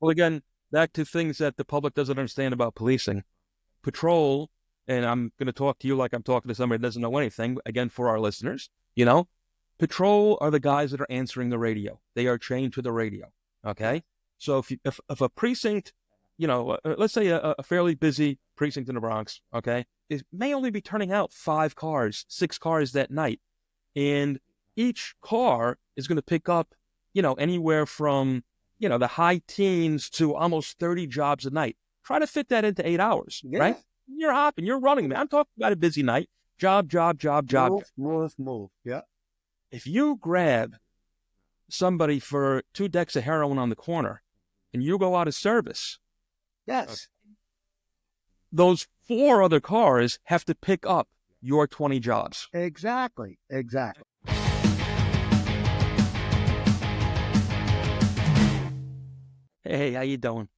Well, again, back to things that the public doesn't understand about policing. Patrol, and I'm going to talk to you like I'm talking to somebody that doesn't know anything, again, for our listeners, patrol are the guys that are answering the radio. They are trained to the radio, Yeah. okay? So if a precinct, let's say a fairly busy precinct in the Bronx, okay, it may only be turning out 5 cars, 6 cars that night. And each car is going to pick up, anywhere from, the high teens to almost 30 jobs a night. Try to fit that into 8 hours, Yeah. right? You're hopping, you're running, man. I'm talking about a busy night. Job, job, job, job. Move. Yeah. If you grab somebody for 2 decks of heroin on the corner and you go out of service, Yes. those 4 other cars have to pick up your 20 jobs. Exactly. Hey, how you doing?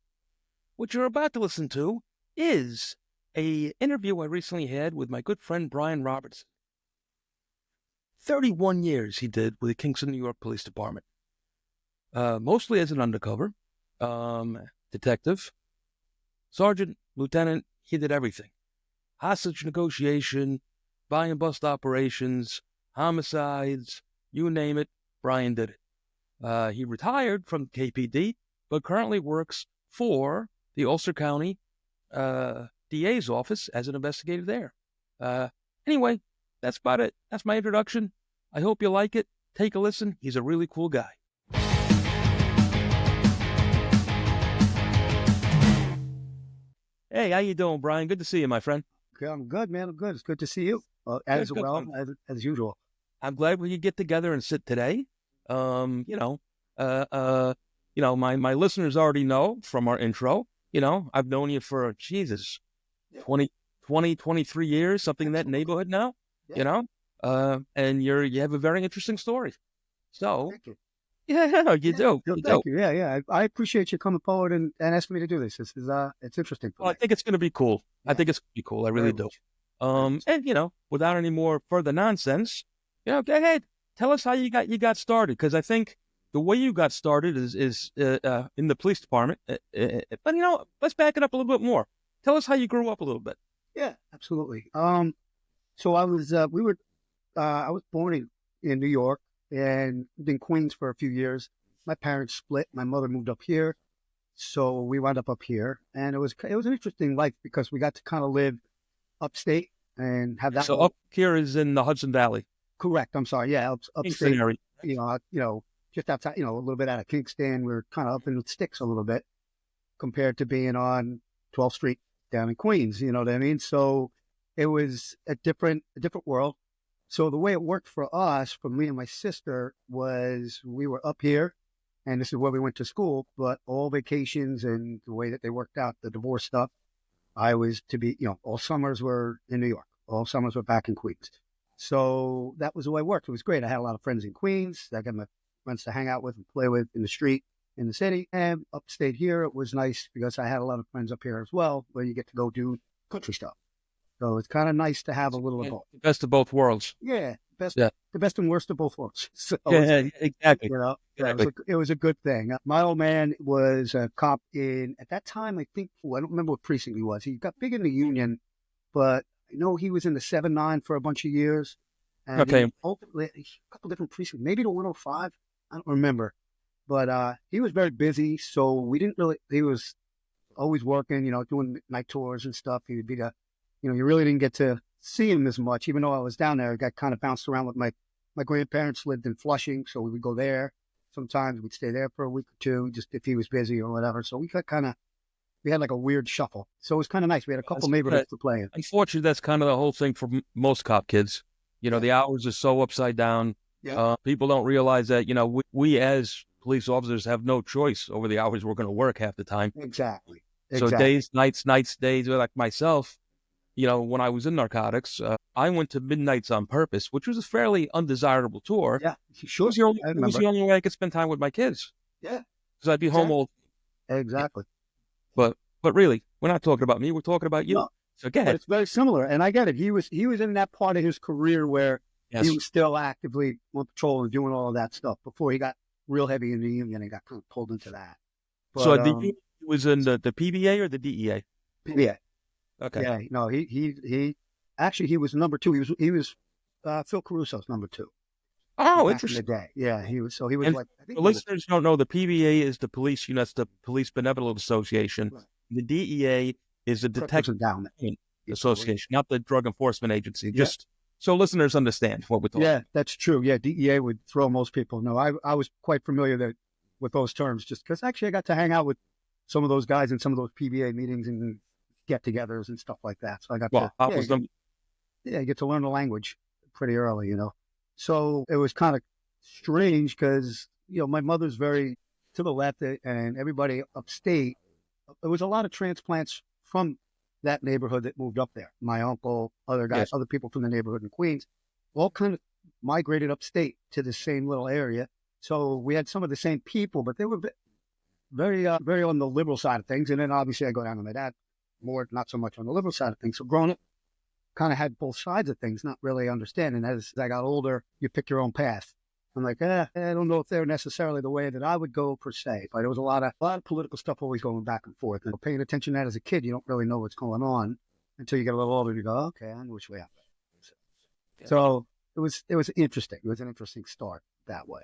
What you're about to listen to is a interview I recently had with my good friend Brian Robertson. 31 years he did with the Kingston, New York Police Department. Mostly as an undercover, detective, sergeant, lieutenant, he did everything. Hostage negotiation, buy and bust operations, homicides, you name it, Brian did it. He retired from KPD, but currently works for the Ulster County DA's office as an investigator there. Anyway, that's about it. That's my introduction. I hope you like it. Take a listen. He's a really cool guy. Hey, how you doing, Brian? Good to see you, my friend. Okay, I'm good, man. I'm good. It's good to see you Good, good. as usual. I'm glad we could get together and sit today. My listeners already know from our intro. I've known you for Jesus, Yeah. 23 years, something in that neighborhood now. Yeah. And you have a very interesting story. So, Thank you. yeah, you do. Thank you. Yeah. I appreciate you coming forward and asking me to do this. This is it's interesting for Well, I me. think it's going to be cool. I Yeah. think it's going to be cool. I really Very do. much. Very much. And without any more further nonsense, go ahead. Tell us how you got started, because I think the way you got started is in the police department. But let's back it up a little bit more. Tell us how you grew up a little bit. Yeah, absolutely. So I was I was born in New York and lived in Queens for a few years. My parents split. My mother moved up here, so we wound up here, and it was an interesting life because we got to kind of live upstate and have that. So up here is in the Hudson Valley. Correct. I'm sorry. Yeah, Kingston upstate. area. Just outside. A little bit out of Kingston. We were kind of up in the sticks a little bit compared to being on 12th Street down in Queens. You know what I mean? So it was a different world. So the way it worked for us, for me and my sister, was we were up here, and this is where we went to school. But all vacations and the way that they worked out the divorce stuff, I was to be, all summers were in New York. All summers were back in Queens. So that was the way it worked. It was great. I had a lot of friends in Queens. I got my friends to hang out with and play with in the street in the city. And upstate here, it was nice because I had a lot of friends up here as well, where you get to go do country stuff. So it's kind of nice to have a little of both. The best of both worlds. Yeah, the best and worst of both worlds. So Yeah, exactly. it was a good thing. My old man was a cop at that time, I think, I don't remember what precinct he was. He got big in the Union, but I know he was in the 7-9 for a bunch of years. And ultimately, a couple different precincts, maybe the 105. I don't remember. But he was very busy, so we didn't really, he was always working, doing night tours and stuff. He would be you really didn't get to see him as much, even though I was down there. I got kind of bounced around with my grandparents lived in Flushing, so we would go there. Sometimes we'd stay there for a week or two, just if he was busy or whatever. So we had like a weird shuffle. So it was kind of nice. We had a couple neighborhoods to play in. Unfortunately, that's kind of the whole thing for most cop kids. The hours are so upside down. Yeah. People don't realize that, we as police officers have no choice over the hours we're going to work half the time. Exactly. So days, nights, days, like myself, when I was in narcotics, I went to midnights on purpose, which was a fairly undesirable tour. Yeah, sure. It was the only way I could spend time with my kids. Yeah. Because I'd be home all. Exactly. But really, we're not talking about me. We're talking about you. No, so go ahead. It's very similar. And I get it. He was in that part of his career where he was still actively on patrol and doing all of that stuff before he got real heavy in the Union and got kind of pulled into that. So But he was in the PBA or the DEA? yeah, Okay. yeah, no, he actually he was number two. He was Phil Caruso's number two Oh, back in the interesting. day. Yeah, he was And like I think for number listeners who don't know, the PBA is the police, that's the Police Benevolent Association. right. The DEA is the Correctors Detective Endowment. Yeah, Association, not the Drug Enforcement Agency. yeah, Just so listeners understand what we're talking yeah, about. that's true. Yeah, DEA would throw most people. No, I was quite familiar with those terms just because actually I got to hang out with some of those guys in some of those PBA meetings and get-togethers and stuff like that. So I got to Well, I was the you get to learn the language pretty early. So it was kind of strange because my mother's very to the left and everybody upstate. There was a lot of transplants from that neighborhood that moved up there. My uncle, yes. other people from the neighborhood in Queens, all kind of migrated upstate to the same little area. So we had some of the same people, but they were very on the liberal side of things. And then obviously I go down to my dad, more not so much on the liberal side of things. So growing up, kind of had both sides of things, not really understanding. As I got older, you pick your own path. I'm like, I don't know if they're necessarily the way that I would go per se, but there was a lot of political stuff always going back and forth. And paying attention to that as a kid, you don't really know what's going on until you get a little older. You go, okay, I know which way I'm going. So it was interesting. It was an interesting start that way.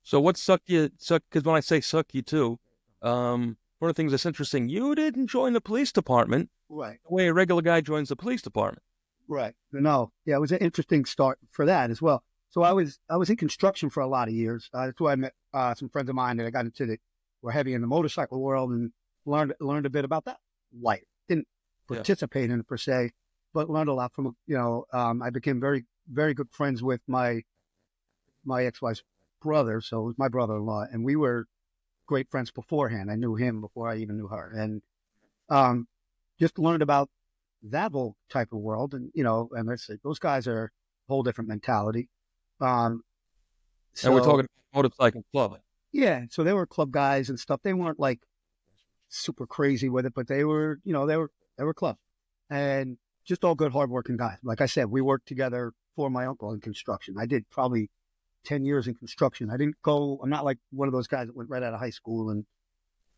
So what sucked you? Because when I say suck you too, one of the things that's interesting, you didn't join the police department Right. the way a regular guy joins the police department. Right. No. Yeah, it was an interesting start for that as well. So I was in construction for a lot of years. That's where I met some friends of mine that I got into that were heavy in the motorcycle world and learned a bit about that life. Didn't participate in it per se, but learned a lot from I became very very good friends with my ex-wife's brother. So it was my brother-in-law, and we were great friends beforehand. I knew him before I even knew her, and just learned about that whole type of world. And let's say those guys are a whole different mentality. And we're So talking motorcycle club. yeah, so they were club guys and stuff. They weren't like super crazy with it, but they were club and just all good, hardworking guys. Like I said, we worked together for my uncle in construction. I did probably 10 years in construction. I'm not like one of those guys that went right out of high school and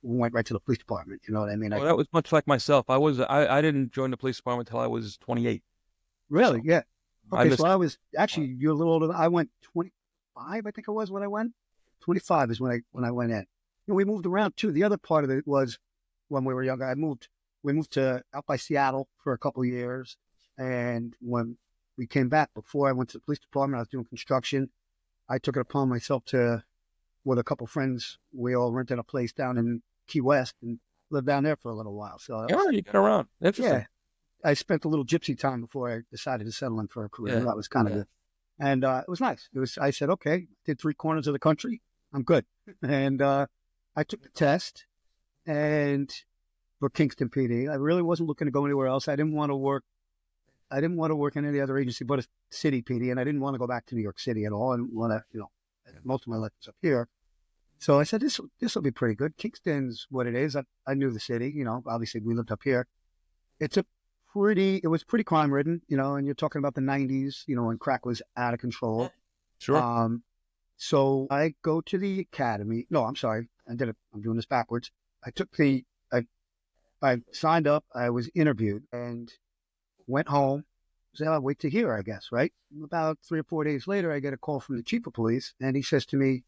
went right to the police department. You know what I mean? Well, that was much like myself. I didn't join the police department until I was 28. Really? So Yeah. I Okay, missed. so I was actually you're a little older. I went 25, I think it was when I went. 25 is when I went in. We moved around too. The other part of it was when we were younger. We moved to out by Seattle for a couple of years, and when we came back, before I went to the police department, I was doing construction. I took it upon myself to, with a couple of friends, we all rented a place down in Key West and lived down there for a little while. So Yeah, you get around. Interesting. yeah, I spent a little gypsy time before I decided to settle in for a career. Yeah. That was kind of good. And it was nice. I said, okay, did 3 corners of the country. I'm good. And I took the test and for Kingston PD. I really wasn't looking to go anywhere else. I didn't want to work in any other agency but a city PD. And I didn't want to go back to New York City at all. I didn't want to, most of my life was up here. So I said, this will be pretty good. Kingston's what it is. I knew the city, obviously we lived up here. It was pretty crime ridden, and you're talking about the 90s, when crack was out of control. Sure. So I go to the academy. No, I'm sorry. I'm doing this backwards. I signed up. I was interviewed and went home. So I'll wait to hear, I guess, right? About 3 or 4 days later, I get a call from the chief of police and he says to me,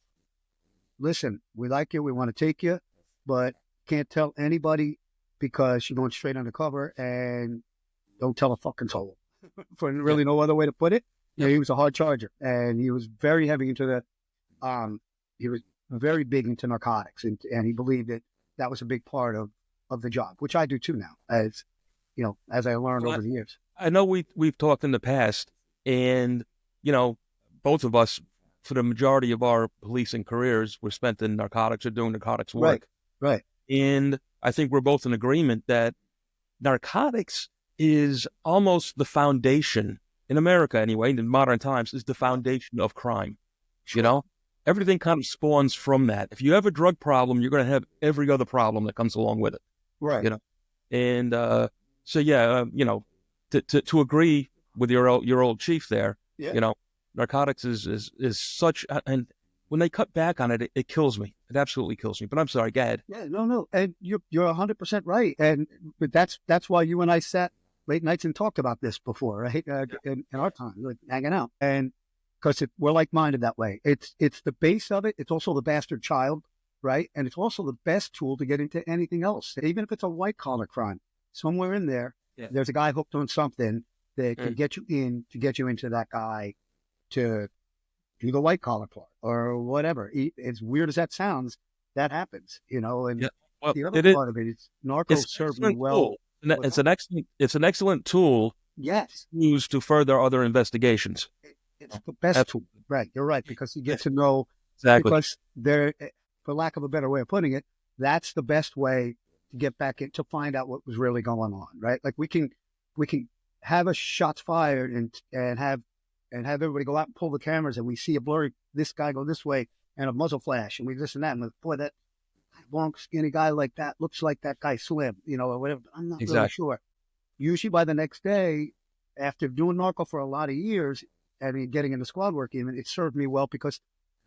listen, we like you. We want to take you, but can't tell anybody because you're going straight undercover and don't tell a fucking soul. For really no other way to put it. Yeah, he was a hard charger and he was very heavy into he was very big into narcotics and he believed that was a big part of the job, which I do too now, as I learned over the years. I know we've talked in the past, and both of us, for the majority of our policing careers, were spent in narcotics or doing narcotics work. Right. And I think we're both in agreement that narcotics is almost the foundation in America, anyway, in modern times, is the foundation of crime. Sure. Everything kind of spawns from that. If you have a drug problem, you're going to have every other problem that comes along with it. Right. And so yeah, to agree with your old chief there, Yeah. narcotics is such, and when they cut back on it, it kills me. It absolutely kills me. But I'm sorry, go ahead. Yeah, no, and you're 100% right, and but that's why you and I sat late nights and talked about this before, right? In our time, like hanging out, and because we're like minded that way. It's the base of it. It's also the bastard child, right? And it's also the best tool to get into anything else, even if it's a white collar crime. Somewhere in there, Yeah. there's a guy hooked on something that can Mm. get you in to get you into that guy to do the white collar part or whatever. As weird as that sounds, that happens, and Yeah. Well, the other it is. part of it is It's Narcos an served me excellent well tool. And with it's that. an excellent. It's an excellent tool Yes, used to further other investigations. it's the best tool. Absolutely. Right. You're right. Because you get to know, Exactly. because for lack of a better way of putting it, that's the best way to get back in to find out what was really going on. Right. Like we can have a shots fired and have everybody go out and pull the cameras and we see a blurry, this guy go this way and a muzzle flash and we this and that. And boy, that long, skinny guy like that looks like that guy Slim, or whatever. I'm not really Exactly. sure. Usually by the next day, after doing narco for a lot of years, I mean, getting into squad work even, it served me well because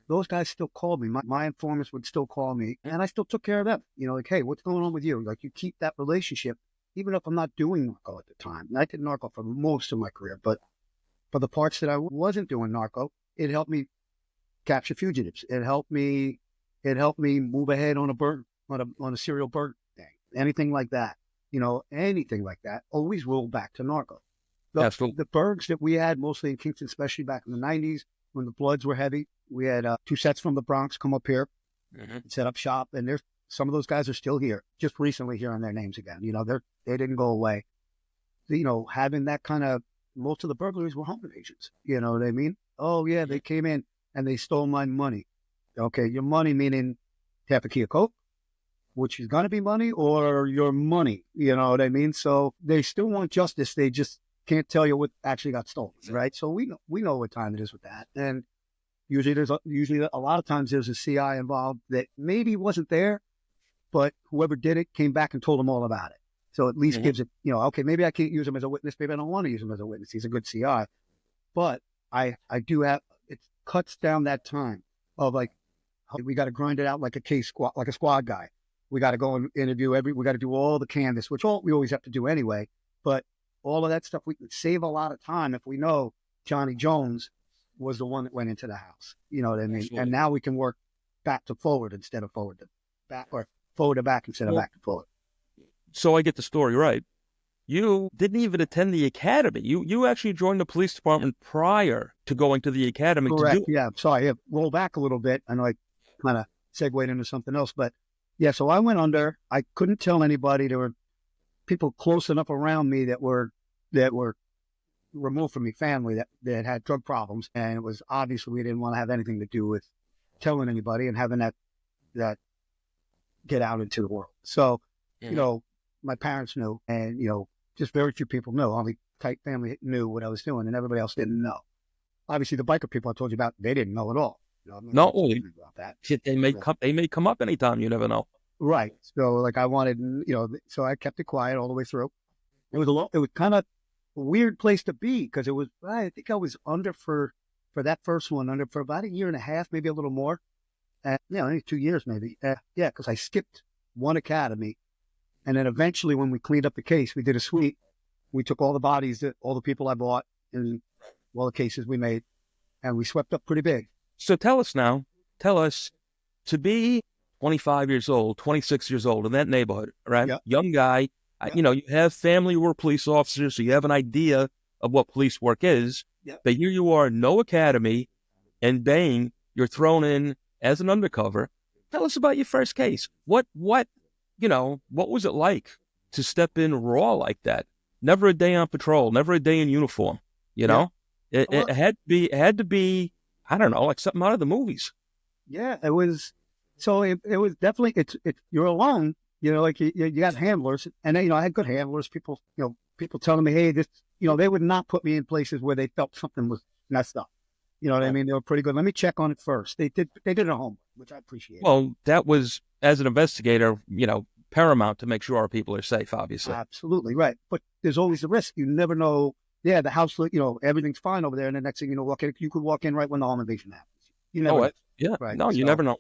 those guys still called me. My informants would still call me and I still took care of them. Like, hey, what's going on with you? Like, you keep that relationship, even if I'm not doing narco at the time. And I did narco for most of my career, but for the parts that I wasn't doing narco, it helped me capture fugitives. It helped me move ahead on a serial burn thing. Anything like that. Anything like that always rolled back to narco. The Absolutely. the bergs that we had mostly in Kingston, especially back in the 90s when the Bloods were heavy. We had two sets from the Bronx come up here Mhm. and set up shop, and there's some of those guys are still here. Just recently hearing their names again. They didn't go away. Having that kind of, most of the burglaries were home invasions. You know what I mean? Oh yeah, they came in and they stole my money. Okay, your money meaning half a key of coke, which is going to be money, or your money. You know what I mean? So they still want justice. They just can't tell you what actually got stolen, right? So we know what time it is with that. And usually a lot of times there's a CI involved that maybe wasn't there, but whoever did it came back and told them all about it. So at least Mhm. gives it, okay, maybe I can't use him as a witness. Maybe I don't want to use him as a witness. He's a good CI. But I do have, it cuts down that time of like, we got to grind it out like a squad guy. We got to go and interview we got to do all the canvas, which we always have to do anyway. But all of that stuff, we can save a lot of time if we know Johnny Jones was the one that went into the house. You know what I mean? Absolutely. And now we can work back to forward instead of forward to back, or forward to back instead of Well, back to forward. so I get the story right. You didn't even attend the academy. You actually joined the police department prior to going to the academy to do Correct. it. Yeah. Sorry. Yeah, roll back a little bit. I know I kind of segued into something else, but yeah. So I went under. I couldn't tell anybody. There were people close enough around me that were removed from me, family that had drug problems, and it was obviously we didn't want to have anything to do with telling anybody and having that get out into the world. So, Mhm. my parents knew, and just very few people knew. Only tight family knew what I was doing, and everybody else didn't know. Obviously, the biker people I told you about, they didn't know at all. I'm not Not going to only talk about that. shit, they may Yeah. come. They may come up anytime. You never know. Right. So, like, I wanted, so I kept it quiet all the way through. It was kind of a weird place to be because I think I was under for that first one, under for about a year and a half, maybe a little more. Only 2 years maybe. Yeah, because I skipped one academy. And then eventually when we cleaned up the case, we did a sweep. We took all the bodies, all the people I bought, and all the cases we made, and we swept up pretty big. So tell us now. Tell us, to be 25 years old, 26 years old in that neighborhood, right? Yeah. Young guy. Yeah. You have family who are police officers, so you have an idea of what police work is. Yeah. But here you are, no academy, and bang, you're thrown in as an undercover. Tell us about your first case. What was it like to step in raw like that? Never a day on patrol, never a day in uniform. You Yeah. know, it, Well, it had to be, I don't know, like something out of the movies. yeah, it was. So it was definitely, you're alone, like you got handlers, and then, I had good handlers. People telling me, hey, this, they would not put me in places where they felt something was messed up. You know what I mean? They were pretty good. Let me check on it first. They did a homework, which I appreciate. Well, that was, as an investigator, paramount to make sure our people are safe, obviously. Absolutely right. But there's always the risk. You never know. Yeah, the house, everything's fine over there, and the next thing you know, you could walk in right when the home invasion happens. You never Oh, know. Yeah. Right. No, you So never know.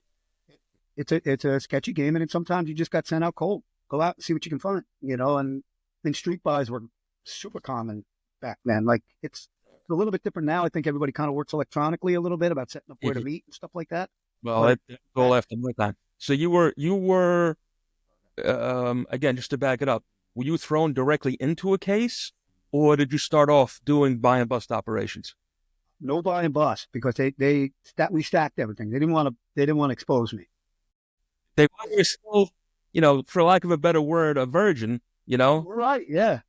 it's a sketchy game, and then sometimes you just got sent out cold. Go out and see what you can find, and street buys were super common back then. Like it's a little bit different now. I think everybody kind of works electronically a little bit about setting up where to Mhm. meet and stuff like that. Well, But that's that all after my time. So you were again, just to back it up, were you thrown directly into a case, or did you start off doing buy and bust operations? no buy and bust because we stacked everything. They didn't want to expose me. They want you to still, for lack of a better word, a virgin. Right? Yeah,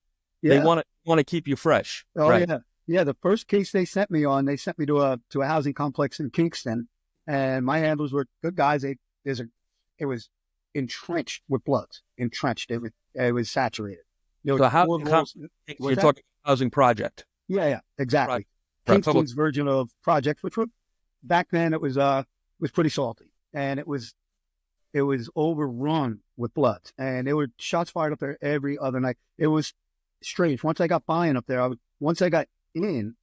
They yeah. want to keep you fresh, Oh right? yeah, yeah. The first case they sent me to a housing complex in Kingston, and my handlers were good guys. It was entrenched with bloods, entrenched. It was saturated. There were So four rows. you're What's that? talking housing project, Yeah, yeah, right? exactly. Right. Public. Kingston's version of projects, which were back then it was pretty salty, and it was overrun with bloods, and there were shots fired up there every other night. It was strange. Once I got buying up there, once I got in,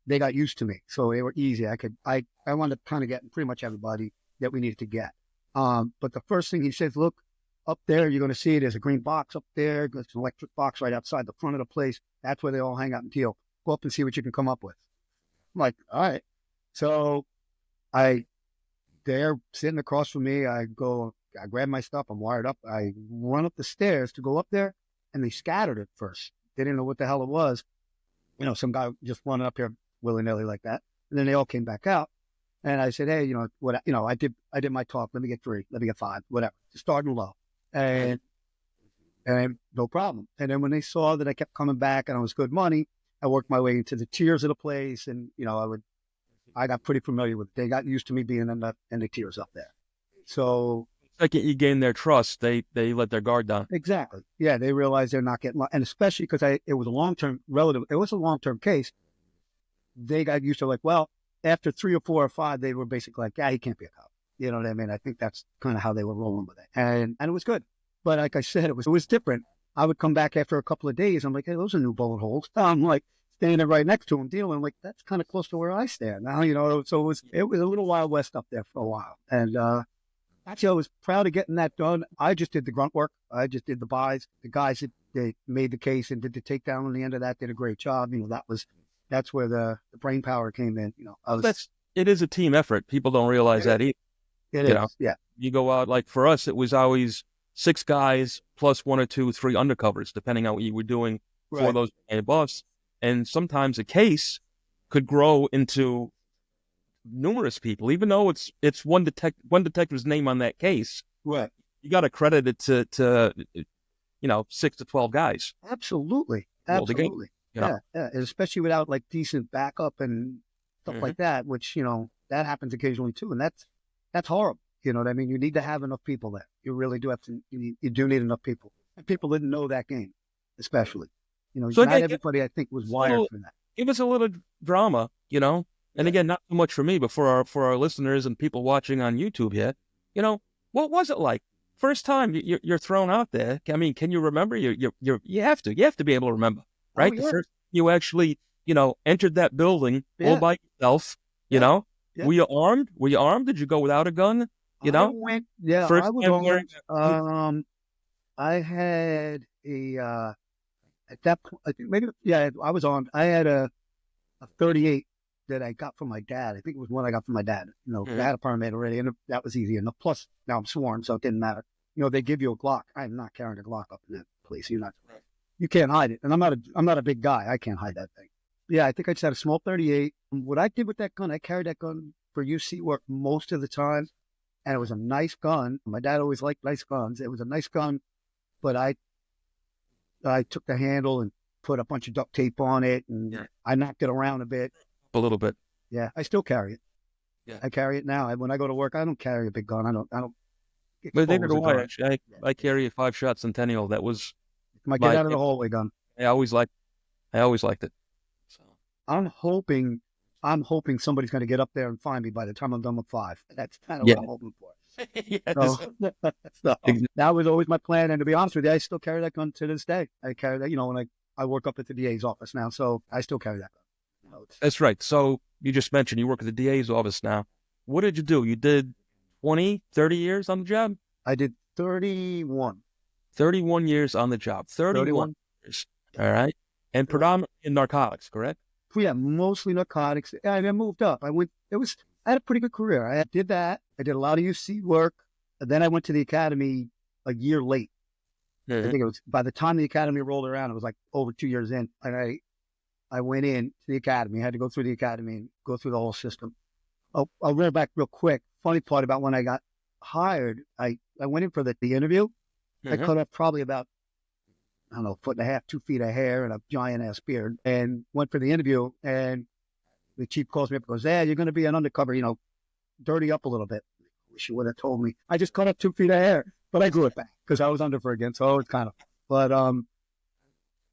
they got used to me, so they were easy. I wound up kind of getting pretty much everybody that we needed to get. But the first thing he says, look up there, you're going to see there's a green box up there. There's an electric box right outside the front of the place. That's where they all hang out and deal. Go up and see what you can come up with. I'm like, all right. So I they're sitting across from me. I grab my stuff. I'm wired up. I run up the stairs to go up there, and they scattered at first. They didn't know what the hell it was. Some guy just running up here willy nilly like that. And then they all came back out, and I said, hey, I did my talk. Let me get 3. Let me get 5. Whatever. Just starting low, and no problem. And then when they saw that I kept coming back and I was good money, I worked my way into the tiers of the place, and I got pretty familiar with it. They got used to me being in the tiers up there. So Second you gain their trust, they let their guard down. exactly, yeah, they realized they're not getting, and especially because it was a long term case. They got used to like, well, after 3 or 4 or 5, they were basically like, yeah, he can't be a cop. You know what I mean? I think that's kind of how they were rolling with it, and it was good. But like I said, it was different. I would come back after a couple of days. I'm like, hey, those are new bullet holes. I'm like standing right next to him dealing. I'm like, that's kind of close to where I stand now. So it was a little Wild West up there for a while, and actually, I was proud of getting that done. I just did the grunt work. I just did the buys. The guys that they made the case and did the takedown on the end of that did a great job. That's where the brain power came in. It is a team effort. People don't realize that either. It You know, is, yeah. you go out, like for us, it was always 6 guys plus 1 or 2, 3 undercovers, depending on what you were doing for Right. those buffs. And sometimes a case could grow into numerous people, even though it's one detective's name on that case. Right. You got to credit it to 6 to 12 guys. Absolutely. Roll the game. Absolutely. You know? Yeah. Yeah. And especially without like decent backup and stuff Mhm. like that, which, that happens occasionally too. And that's horrible. You know what I mean? You need to have enough people there. You really do have to, you do need enough people. And people didn't know that game, especially. So Not again, everybody, I think, was wired for that. give us a little drama, And Yeah. again, not so much for me, but for our listeners and people watching on YouTube here, what was it like? First time you're thrown out there. I mean, can you remember? You have to be able to remember, Oh, right? The yeah. first you actually entered that building all Yeah. by yourself. You Yeah. know, Yeah. were you armed? Were you armed? Did you go without a gun? I First was time wearing. armed. I had at that point, I think maybe, yeah, I was armed. I had a 38 that I got from my dad. I think it was one I got from my dad. I had a permit already, and that was easy enough. Plus, now I'm sworn, so it didn't matter. They give you a Glock. I'm not carrying a Glock up in that place. You can't hide it. And I'm not a big guy. I can't hide that thing. Yeah, I think I just had a small 38. What I did with that gun, I carried that gun for UC work most of the time, and it was a nice gun. My dad always liked nice guns. It was a nice gun, but I took the handle and put a bunch of duct tape on it, and Yeah. I knocked it around a bit. A little bit. Yeah, I still carry it. Yeah. I carry it now. When I go to work, I don't carry a big gun. I don't But neither expose a do I gun. actually. I carry a 5-shot Centennial. That was My get my. out of the hallway gun. I always liked. I always liked it. So. I'm hoping somebody's going to get up there and find me by the time I'm done with 5. That's kind of Yeah. what I'm hoping for. Yes. So Exactly. that was always my plan. And to be honest with you, I still carry that gun to this day. I carry that, when I work up at the DA's office now, so I still carry that gun. That's right. So you just mentioned you work at the DA's office now. what did you do? You did 20, 30 years on the job? I did 31. 31 years on the job. 31. 31 years. All right. And Right. predominantly in narcotics, correct? Yeah, mostly narcotics. And I moved up. I had a pretty good career. I did that. I did a lot of UC work. And then I went to the academy a year late. I Mm-hmm. think it was by the time the academy rolled around, it was like over 2 years in. And I went in to the academy. I had to go through the academy and go through the whole system. I'll run it back real quick. Funny part about when I got hired, I went in for the interview. I Mm-hmm. cut off probably about, I don't know, a foot and a half, 2 feet of hair and a giant ass beard and went for the interview. And the chief calls me up and goes, "Yeah, you're going to be an undercover, dirty up a little bit." Wish you would have told me. I just cut up 2 feet of hair, but I grew it back because I was under for again. So it's kind of, but,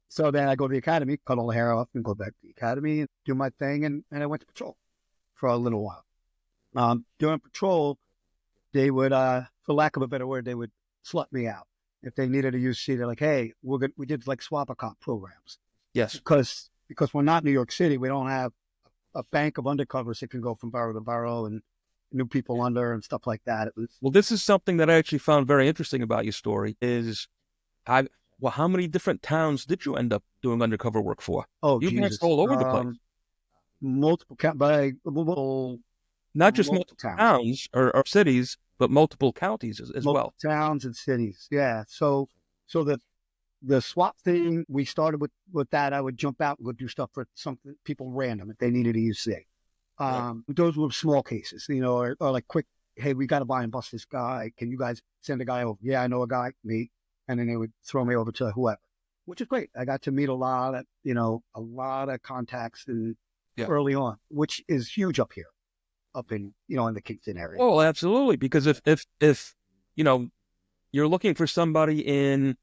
so then I go to the academy, cut all the hair off and go back to the academy and do my thing. And I went to patrol for a little while. During patrol, they would, for lack of a better word, they would slut me out. If they needed a UC, they're like, "Hey, we did like swap a cop programs Yes. because we're not New York City. We don't have a bank of undercovers that can go from borough to borough and new people under and stuff like that." It was, Well, this is something that I actually found very interesting about your story is how many different towns did you end up doing undercover work for? oh, You bounced Jesus. all over the place. Not just Multiple multiple towns. towns or cities, but multiple counties as Multiple well. towns and cities. Yeah. So the swap thing, we started with that. I would jump out and go do stuff for some people random if they needed a UC. Right. Those were small cases, or like quick, "Hey, we got to buy and bust this guy. Can you guys send a guy over?" "Yeah, I know a guy," me. And then they would throw me over to whoever, which is great. I got to meet a lot of contacts and Yeah. early on, which is huge up in the Kingston area. Oh, absolutely. Because if you know you're looking for somebody in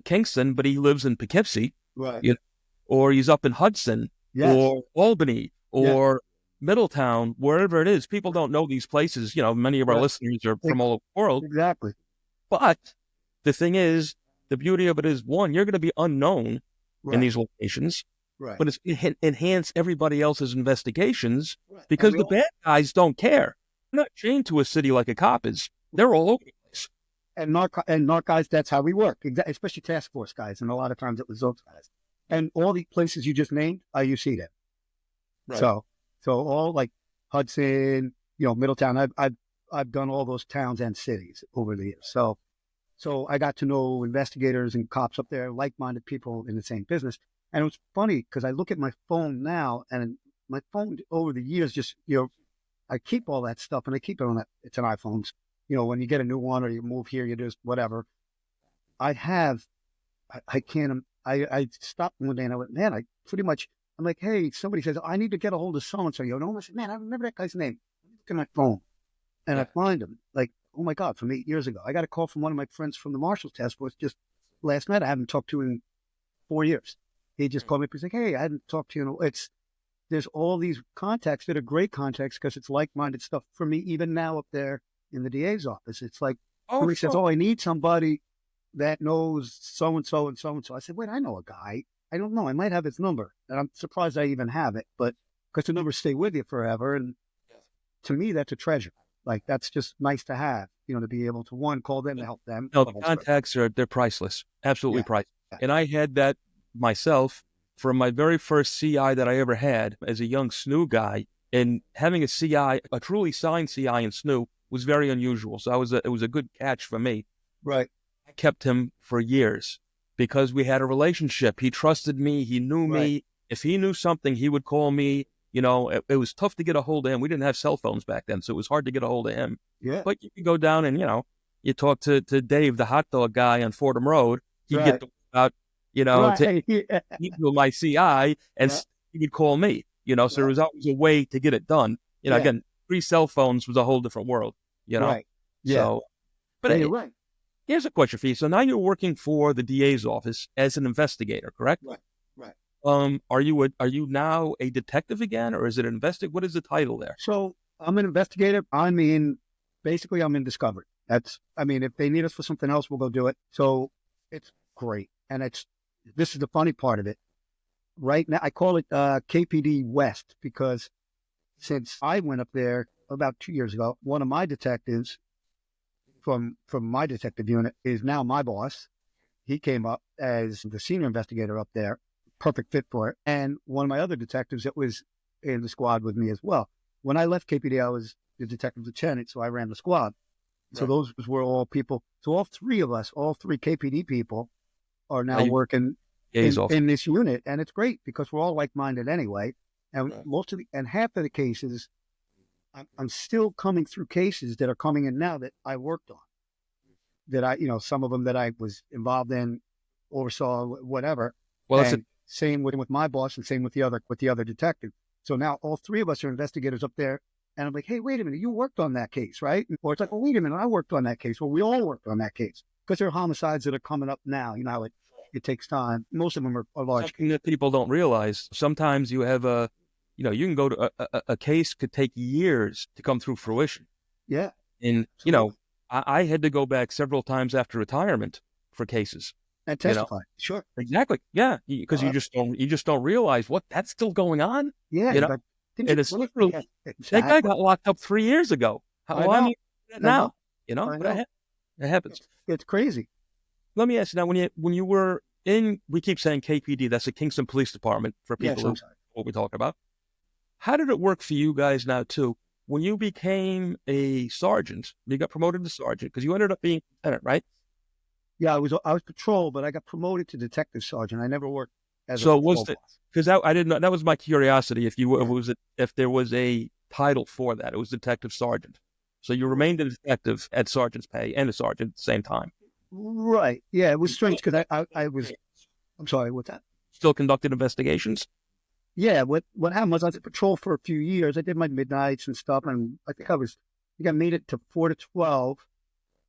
Kingston, but he lives in Poughkeepsie, Right. you know, or he's up in Hudson Yes. or Albany Yeah. or Middletown, wherever it is, people don't know these places. Many of our Right. listeners are from all over the world. Exactly. But the thing is, the beauty of it is, one, you're going to be unknown in Right. these locations, Right. but it's enhance everybody else's investigations Right. And because we the all bad guys don't care. They're not chained to a city like a cop is. They're all over the place. and narc guys, that's how we work, especially task force guys. And a lot of times it was those guys. And all the places you just named, you see them. Right. So all like Hudson, Middletown. I've done all those towns and cities over the years. So I got to know investigators and cops up there, like-minded people in the same business. And it was funny because I look at my phone now, and my phone over the years just I keep all that stuff, and I keep it on that. It's an iPhone. When you get a new one or you move here, you just whatever. I have, I can't. I stopped one day and I went, "Man, I pretty much." I'm like, "Hey," somebody says, "I need to get a hold of so and so." I said, "Man, I remember that guy's name." Look at my phone, and I Yeah. find him. Like, oh my God, from 8 years ago. I got a call from one of my friends from the Marshall Task Force just last night. I haven't talked to him in 4 years. He just called me up. He's like, "Hey, I hadn't talked to you." There's all these contacts that are great contacts because it's like-minded stuff for me. Even now up there in the DA's office, it's like Oh, somebody says, sure. "Oh, I need somebody that knows so and so and so and so." I said, "Wait, I know a guy. I don't know. I might have his number, and I'm surprised I even have it, but because the numbers stay with you forever, and to me, that's a treasure. Like that's just nice to have, to be able to one call them to help them, No, the the whole spread. contacts they're priceless, absolutely Yeah, priceless. yeah, And I had that myself from my very first CI that I ever had as a young SNU guy. And having a CI, a truly signed CI in SNU, was very unusual. So it was a good catch for me. right, I kept him for years because we had a relationship. He trusted me. He knew right, me. If he knew something, he would call me. It was tough to get a hold of him. We didn't have cell phones back then, so it was hard to get a hold of him. yeah, But you could go down and, you talk to Dave, the hot dog guy on Fordham Road. He'd get right, the out, to right, yeah, email my CI and yeah, he would call me, so there right, was always a way to get it done. yeah, Again, pre cell phones was a whole different world, you know? right, yeah. So, but Yeah, you're right, here's a question for you. So now you're working for the DA's office as an investigator, correct? right, right. Are you now a detective again, or is it What is the title there? So I'm an investigator. Basically, I'm in discovery. If they need us for something else, we'll go do it. So it's great. And this is the funny part of it. Right now, I call it KPD West because since I went up there, about 2 years ago, one of my detectives from my detective unit is now my boss. He came up as the senior investigator up there, perfect fit for it. And one of my other detectives that was in the squad with me as well. When I left KPD, I was the detective lieutenant, so I ran the squad. So those were all people. So all three of us, all three KPD people, are now working in this unit, and it's great because we're all like-minded anyway. And half of the cases, I'm still coming through cases that are coming in now that I worked on. That some of them that I was involved in, oversaw, whatever. Well, and same with my boss, and same with the other detective. So now all three of us are investigators up there, and I'm like, hey, wait a minute, you worked on that case, right? Or it's like, well, wait a minute, I worked on that case. Well, we all worked on that case because there are homicides that are coming up now. You know how it takes time. Most of them are large. Something that people don't realize. Sometimes you have you can go to a case could take years to come through fruition. Yeah. And, I had to go back several times after retirement for cases. And testify. Sure. Exactly. Yeah. Because you just don't realize that's still going on. Yeah. And it's literally, that guy got locked up 3 years ago. How long now? But it happens. It's crazy. Let me ask you now, when you were in, we keep saying KPD, that's the Kingston Police Department for people who what we're talking about. How did it work for you guys now too? When you became a sergeant, you got promoted to sergeant because you ended up being lieutenant, right? Yeah, I was patrol, but I got promoted to detective sergeant. I never worked as so a was it because I didn't know, that was my curiosity. If there was a title for that, it was detective sergeant. So you remained a detective at sergeant's pay and a sergeant at the same time. Right. Yeah, it was strange because I was. I'm sorry. What's that? Still conducted investigations. Yeah. What happened was I was at patrol for a few years. I did my midnights and stuff, and I think I made it to 4 to 12,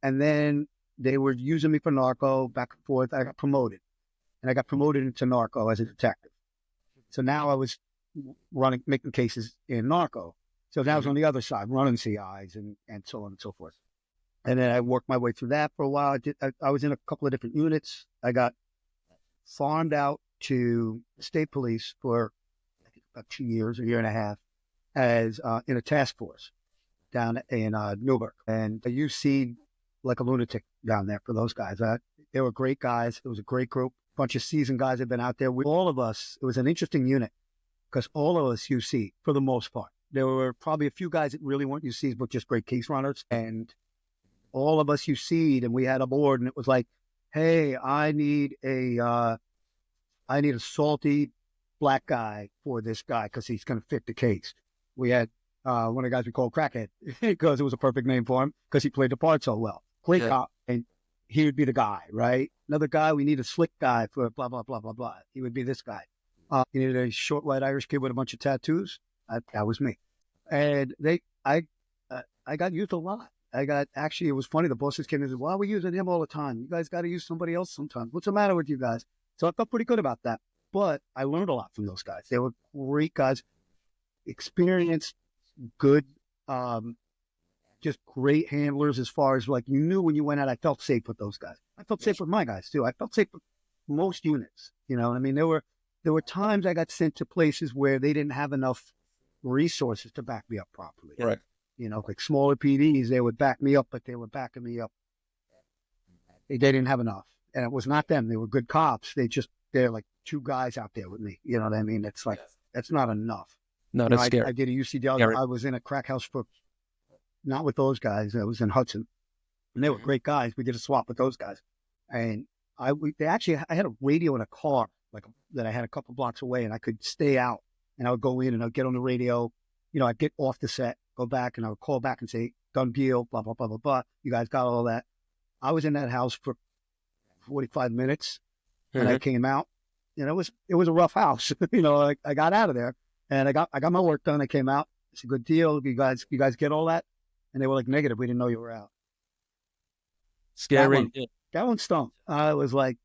and then they were using me for narco back and forth. I got promoted, and I got promoted into narco as a detective. So now I was making cases in narco. So now I was on the other side, running CIs and so on and so forth. And then I worked my way through that for a while. I was in a couple of different units. I got farmed out to state police for I think about 2 years, a year and a half, as in a task force down in Newburgh. And I UC'd like a lunatic down there for those guys. They were great guys. It was a great group. A bunch of seasoned guys had been out there. All of us, it was an interesting unit because all of us UC for the most part. There were probably a few guys that really weren't UCs, but just great case runners. And all of us UC'd, and we had a board, and it was like, hey, I need a salty black guy for this guy because he's going to fit the case. We had one of the guys we called Crackhead because it was a perfect name for him because he played the part so well. Great cop, and he would be the guy, right? Another guy, we need a slick guy for blah, blah, blah, blah, blah. He would be this guy. You needed a short, white Irish kid with a bunch of tattoos. That was me. And I got used a lot. It was funny. The bosses came in and said, why are we using him all the time? You guys got to use somebody else sometimes. What's the matter with you guys? So I felt pretty good about that. But I learned a lot from those guys. They were great guys, experienced, good, just great handlers as far as like, you knew when you went out, I felt safe with those guys. I felt safe with my guys too. I felt safe with most units. You know what I mean? There were times I got sent to places where they didn't have enough resources to back me up properly. Right. Like smaller PDs, they would back me up, but they were backing me up. They didn't have enough. And it was not them. They were good cops. They're like two guys out there with me. You know what I mean? It's like, that's not enough. No, that's scary. I did a UCD. I was in a crack house not with those guys. I was in Hudson. And they were great guys. We did a swap with those guys. And I had a radio in a car that I had a couple blocks away, and I could stay out. And I would go in and I'd get on the radio. I'd get off the set, go back, and I would call back and say, done deal, blah, blah, blah, blah, blah. You guys got all that. I was in that house for 45 minutes, and I came out. It was a rough house. I got out of there, and I got my work done. I came out. It's a good deal. You guys get all that? And they were like, negative. We didn't know you were out. Scary. That one stunk. I was like.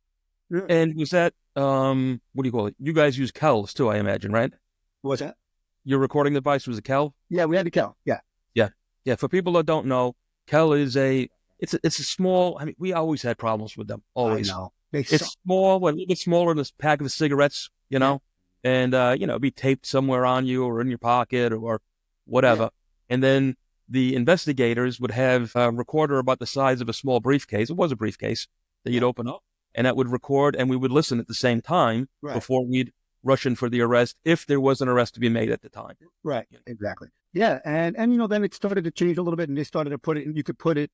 And was that, what do you call it? You guys use Kells too, I imagine, right? What's that? Your recording device was a Kell? Yeah, we had a Kell. Yeah. Yeah. For people that don't know, Kell is it's a small, we always had problems with them. Always. I know. It's small, a little bit smaller than a pack of cigarettes, and, be taped somewhere on you or in your pocket or whatever. Yeah. And then the investigators would have a recorder about the size of a small briefcase. It was a briefcase that you'd open up, and that would record, and we would listen at the same time before we'd rush in for the arrest if there was an arrest to be made at the time. Right. Exactly. Yeah. And then it started to change a little bit, and they started to put it, and you could put it,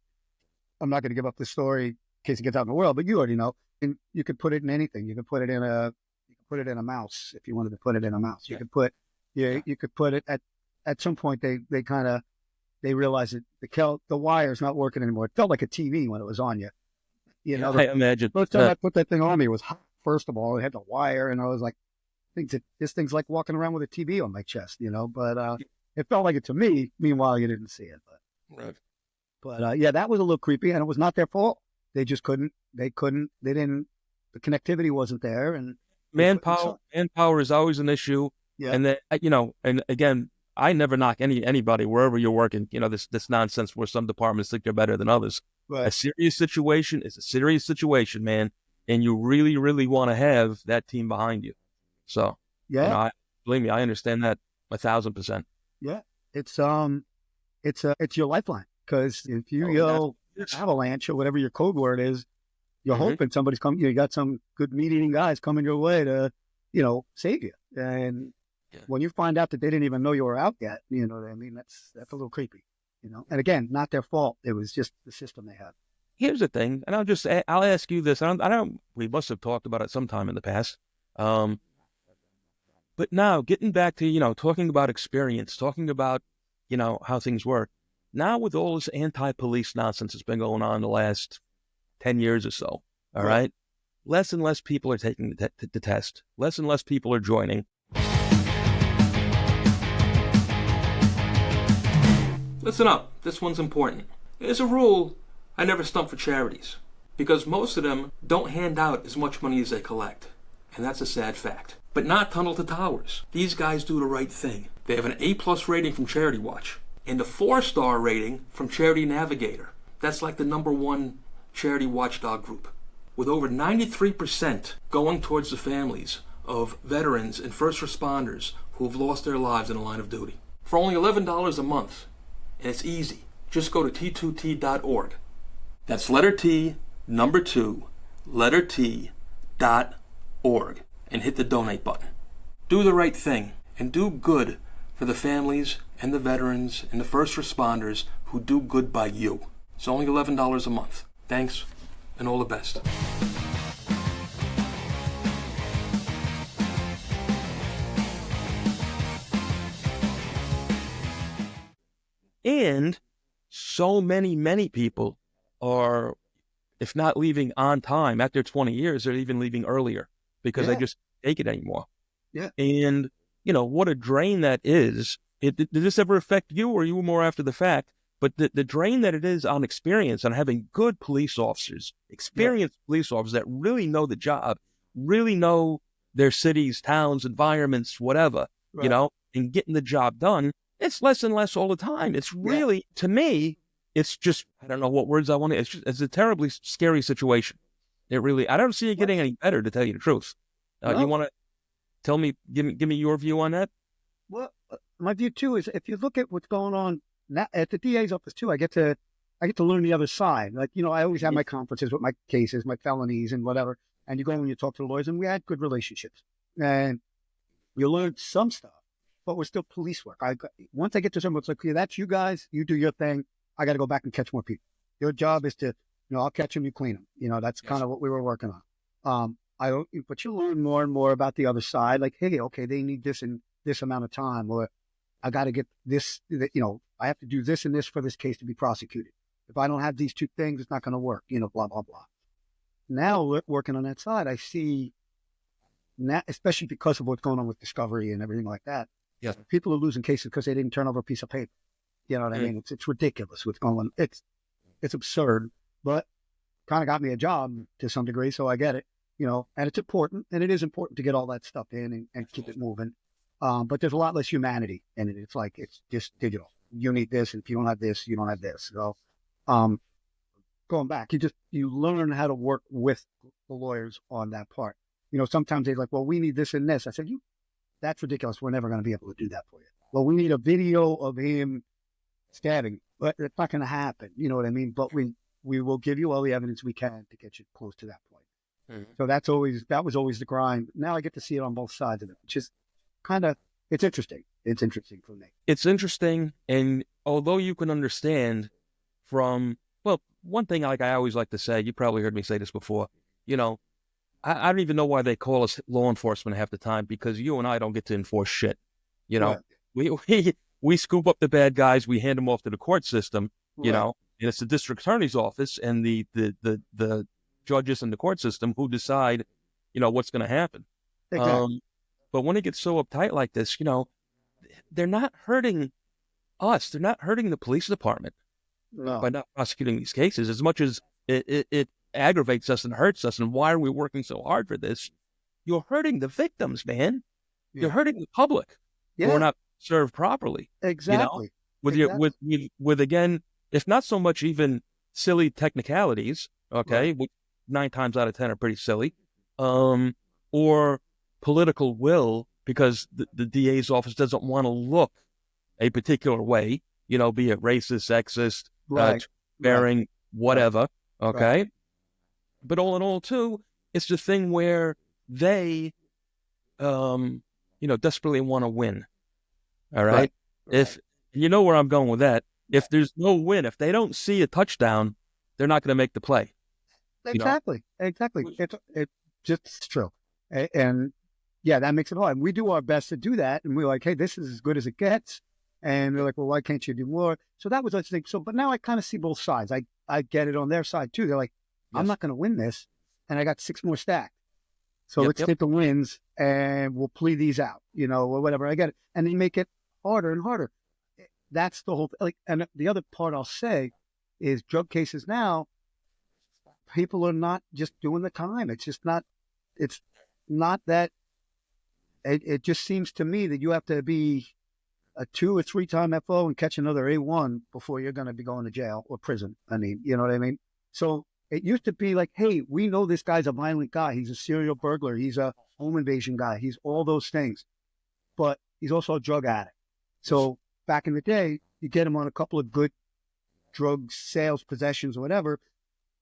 I'm not going to give up the story in case it gets out in the world, but you already know, and you could put it in anything. You could put it in a mouse if you wanted to put it in a mouse. You could put, you could put it at some point they realized that the wire's not working anymore. It felt like a TV when it was on you. I imagine. First time I put that thing on me was hot. First of all, it had the wire, and I was like, this thing's like walking around with a TV on my chest, but it felt like it to me. Meanwhile, you didn't see it. But yeah, that was a little creepy, and it was not their fault. They just couldn't, the connectivity wasn't there. And manpower is always an issue. Yeah. And that, and again, I never knock anybody wherever you're working, this nonsense where some departments think they're better than others. Right. A serious situation is a serious situation, man. And you really, really want to have that team behind you. So, believe me, I understand that 1,000%. Yeah. It's your lifeline. Because if you yell avalanche or whatever your code word is, you're hoping somebody's coming. You got some good meat-eating guys coming your way to, save you. And when you find out that they didn't even know you were out yet, you know what I mean? That's a little creepy, And again, not their fault. It was just the system they had. Here's the thing, and I'll ask you this. We must have talked about it sometime in the past. But now getting back to, talking about experience, talking about, how things work. Now with all this anti-police nonsense that's been going on the last 10 years or so, all right? Less and less people are taking the test. Less and less people are joining. Listen up. This one's important. As a rule, I never stump for charities because most of them don't hand out as much money as they collect. And that's a sad fact. But not Tunnel to Towers. These guys do the right thing. They have an A+ rating from Charity Watch and a 4-star rating from Charity Navigator. That's like the #1 charity watchdog group, with over 93% going towards the families of veterans and first responders who have lost their lives in the line of duty. For only $11 a month, and it's easy. Just go to t2t.org. That's letter T, number 2, letter T.org, and hit the donate button. Do the right thing and do good for the families and the veterans and the first responders who do good by you. It's only $11 a month. Thanks, and all the best. And so many people are, if not leaving on time, after 20 years, they're even leaving earlier because they just can't take it anymore. Yeah. And, what a drain that is. Did this ever affect you, or you were more after the fact? But the drain that it is on experience, on having good police officers, experienced police officers that really know the job, really know their cities, towns, environments, whatever, and getting the job done, it's less and less all the time. It's really, to me, it's just, I don't know what words I want to, it's a terribly scary situation. It really, I don't see it getting any better, to tell you the truth. You want to tell me, give me your view on that? Well, my view too is if you look at what's going on now at the DA's office too, I get to learn the other side. Like, I always have my conferences with my cases, my felonies and whatever. And you go and you talk to the lawyers, and we had good relationships. And you learn some stuff, but we're still police work. Once I get to someone, it's like, yeah, that's you guys, you do your thing. I got to go back and catch more people. Your job is to, I'll catch them, you clean them. That's kind of what we were working on. But you learn more and more about the other side. Like, hey, okay, they need this in this amount of time, or I got to get this, I have to do this and this for this case to be prosecuted. If I don't have these two things, it's not going to work, blah, blah, blah. Now working on that side, I see, now, especially because of what's going on with discovery and everything like that, people are losing cases because they didn't turn over a piece of paper. You know what I mean? It's ridiculous what's going on. It's absurd, but kind of got me a job to some degree, so I get it, and it's important, and it is important to get all that stuff in and keep it moving. But there's a lot less humanity in it. It's like, it's just digital. You need this, and if you don't have this, you don't have this. So, going back, you learn how to work with the lawyers on that part. Sometimes they're like, well, we need this and this. I said, that's ridiculous. We're never going to be able to do that for you. Well, we need a video of him stabbing, but it's not going to happen. You know what I mean? But we will give you all the evidence we can to get you close to that point. Mhm. So that was always the grind. Now I get to see it on both sides of it, which is kind of, it's interesting. It's interesting for me. It's interesting, and although you can understand from, well, one thing like I always like to say, you probably heard me say this before, you know, I don't even know why they call us law enforcement half the time, because you and I don't get to enforce shit. You know, Right. we scoop up the bad guys, we hand them off to the court system, you Right. know, and it's the district attorney's office and the judges in the court system who decide, you know, what's going to happen. Exactly. Um, but when it gets so uptight like this, you know, they're not hurting us. They're not hurting the police department by No. not prosecuting these cases as much as it aggravates us and hurts us. And why are we working so hard for this? You're hurting the victims, man. You're Yeah. hurting the public who are Yeah. not served properly. You know, Exactly. with your Exactly. with again, if not so much even silly technicalities, Right. okay, which 9 times out of 10 are pretty silly, or political will because the DA's office doesn't want to look a particular way, you know, be it racist, sexist, Right. Right. bearing, Right. whatever, Right. okay? But all in all, too, it's the thing where they, you know, desperately want to win, all Right. right? Right. If you know where I'm going with that, Yeah. if there's no win, if they don't see a touchdown, they're not going to make the play, you know? Exactly. Exactly. It's just true. And yeah, that makes it hard. We do our best to do that. And we're like, hey, this is as good as it gets. And they're like, well, why can't you do more? So that was the thing. So, but now I kind of see both sides. I get it on their side too. They're like, I'm Yes. not going to win this. And I got 6 more stacked. So Yep. let's Yep. take the wins and we'll plea these out, you know, or whatever. I get it. And they make it harder and harder. That's the whole, like, and the other part I'll say is drug cases now, people are not just doing the time. It's not that, it just seems to me that you have to be a 2 or 3 time FO and catch another A1 before you're going to be going to jail or prison. I mean, you know what I mean? So it used to be like, hey, we know this guy's a violent guy. He's a serial burglar. He's a home invasion guy. He's all those things, but he's also a drug addict. So back in the day, you get him on a couple of good drug sales, possessions, or whatever.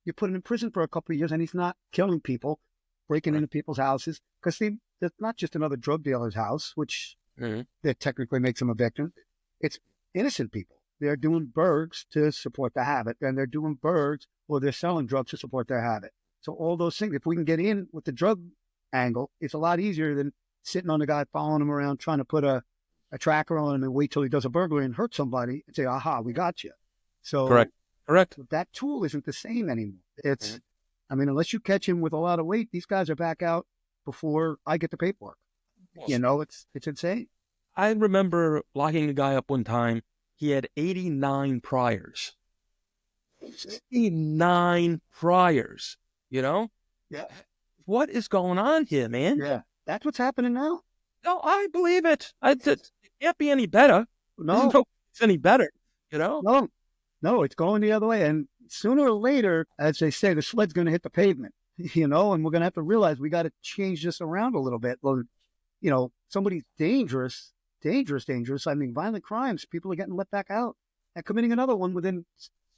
You put him in prison for a couple of years and he's not killing people, breaking Right. into people's houses. Because that's not just another drug dealer's house, which Mhm. that technically makes them a victim. It's innocent people. They're doing burgs to support the habit, and they're doing burgs or they're selling drugs to support their habit. So all those things, if we can get in with the drug angle, it's a lot easier than sitting on the guy, following him around, trying to put a tracker on him and wait till he does a burglary and hurt somebody and say, aha, we got you. So Correct. Correct. that tool isn't the same anymore. It's, Mhm. I mean, unless you catch him with a lot of weight, these guys are back out before I get the paperwork. You know, it's insane. I remember locking a guy up one time. He had 89 priors. 89 priors, you know? Yeah. What is going on here, man? Yeah. That's what's happening now. No, I believe it. It can't be any better. There's No, no it's any better, you know? no, no, it's going the other way. And sooner or later, as they say, the sled's going to hit the pavement, you know, and we're going to have to realize we got to change this around a little bit. Well, you know, somebody's dangerous. I mean, violent crimes, people are getting let back out and committing another one within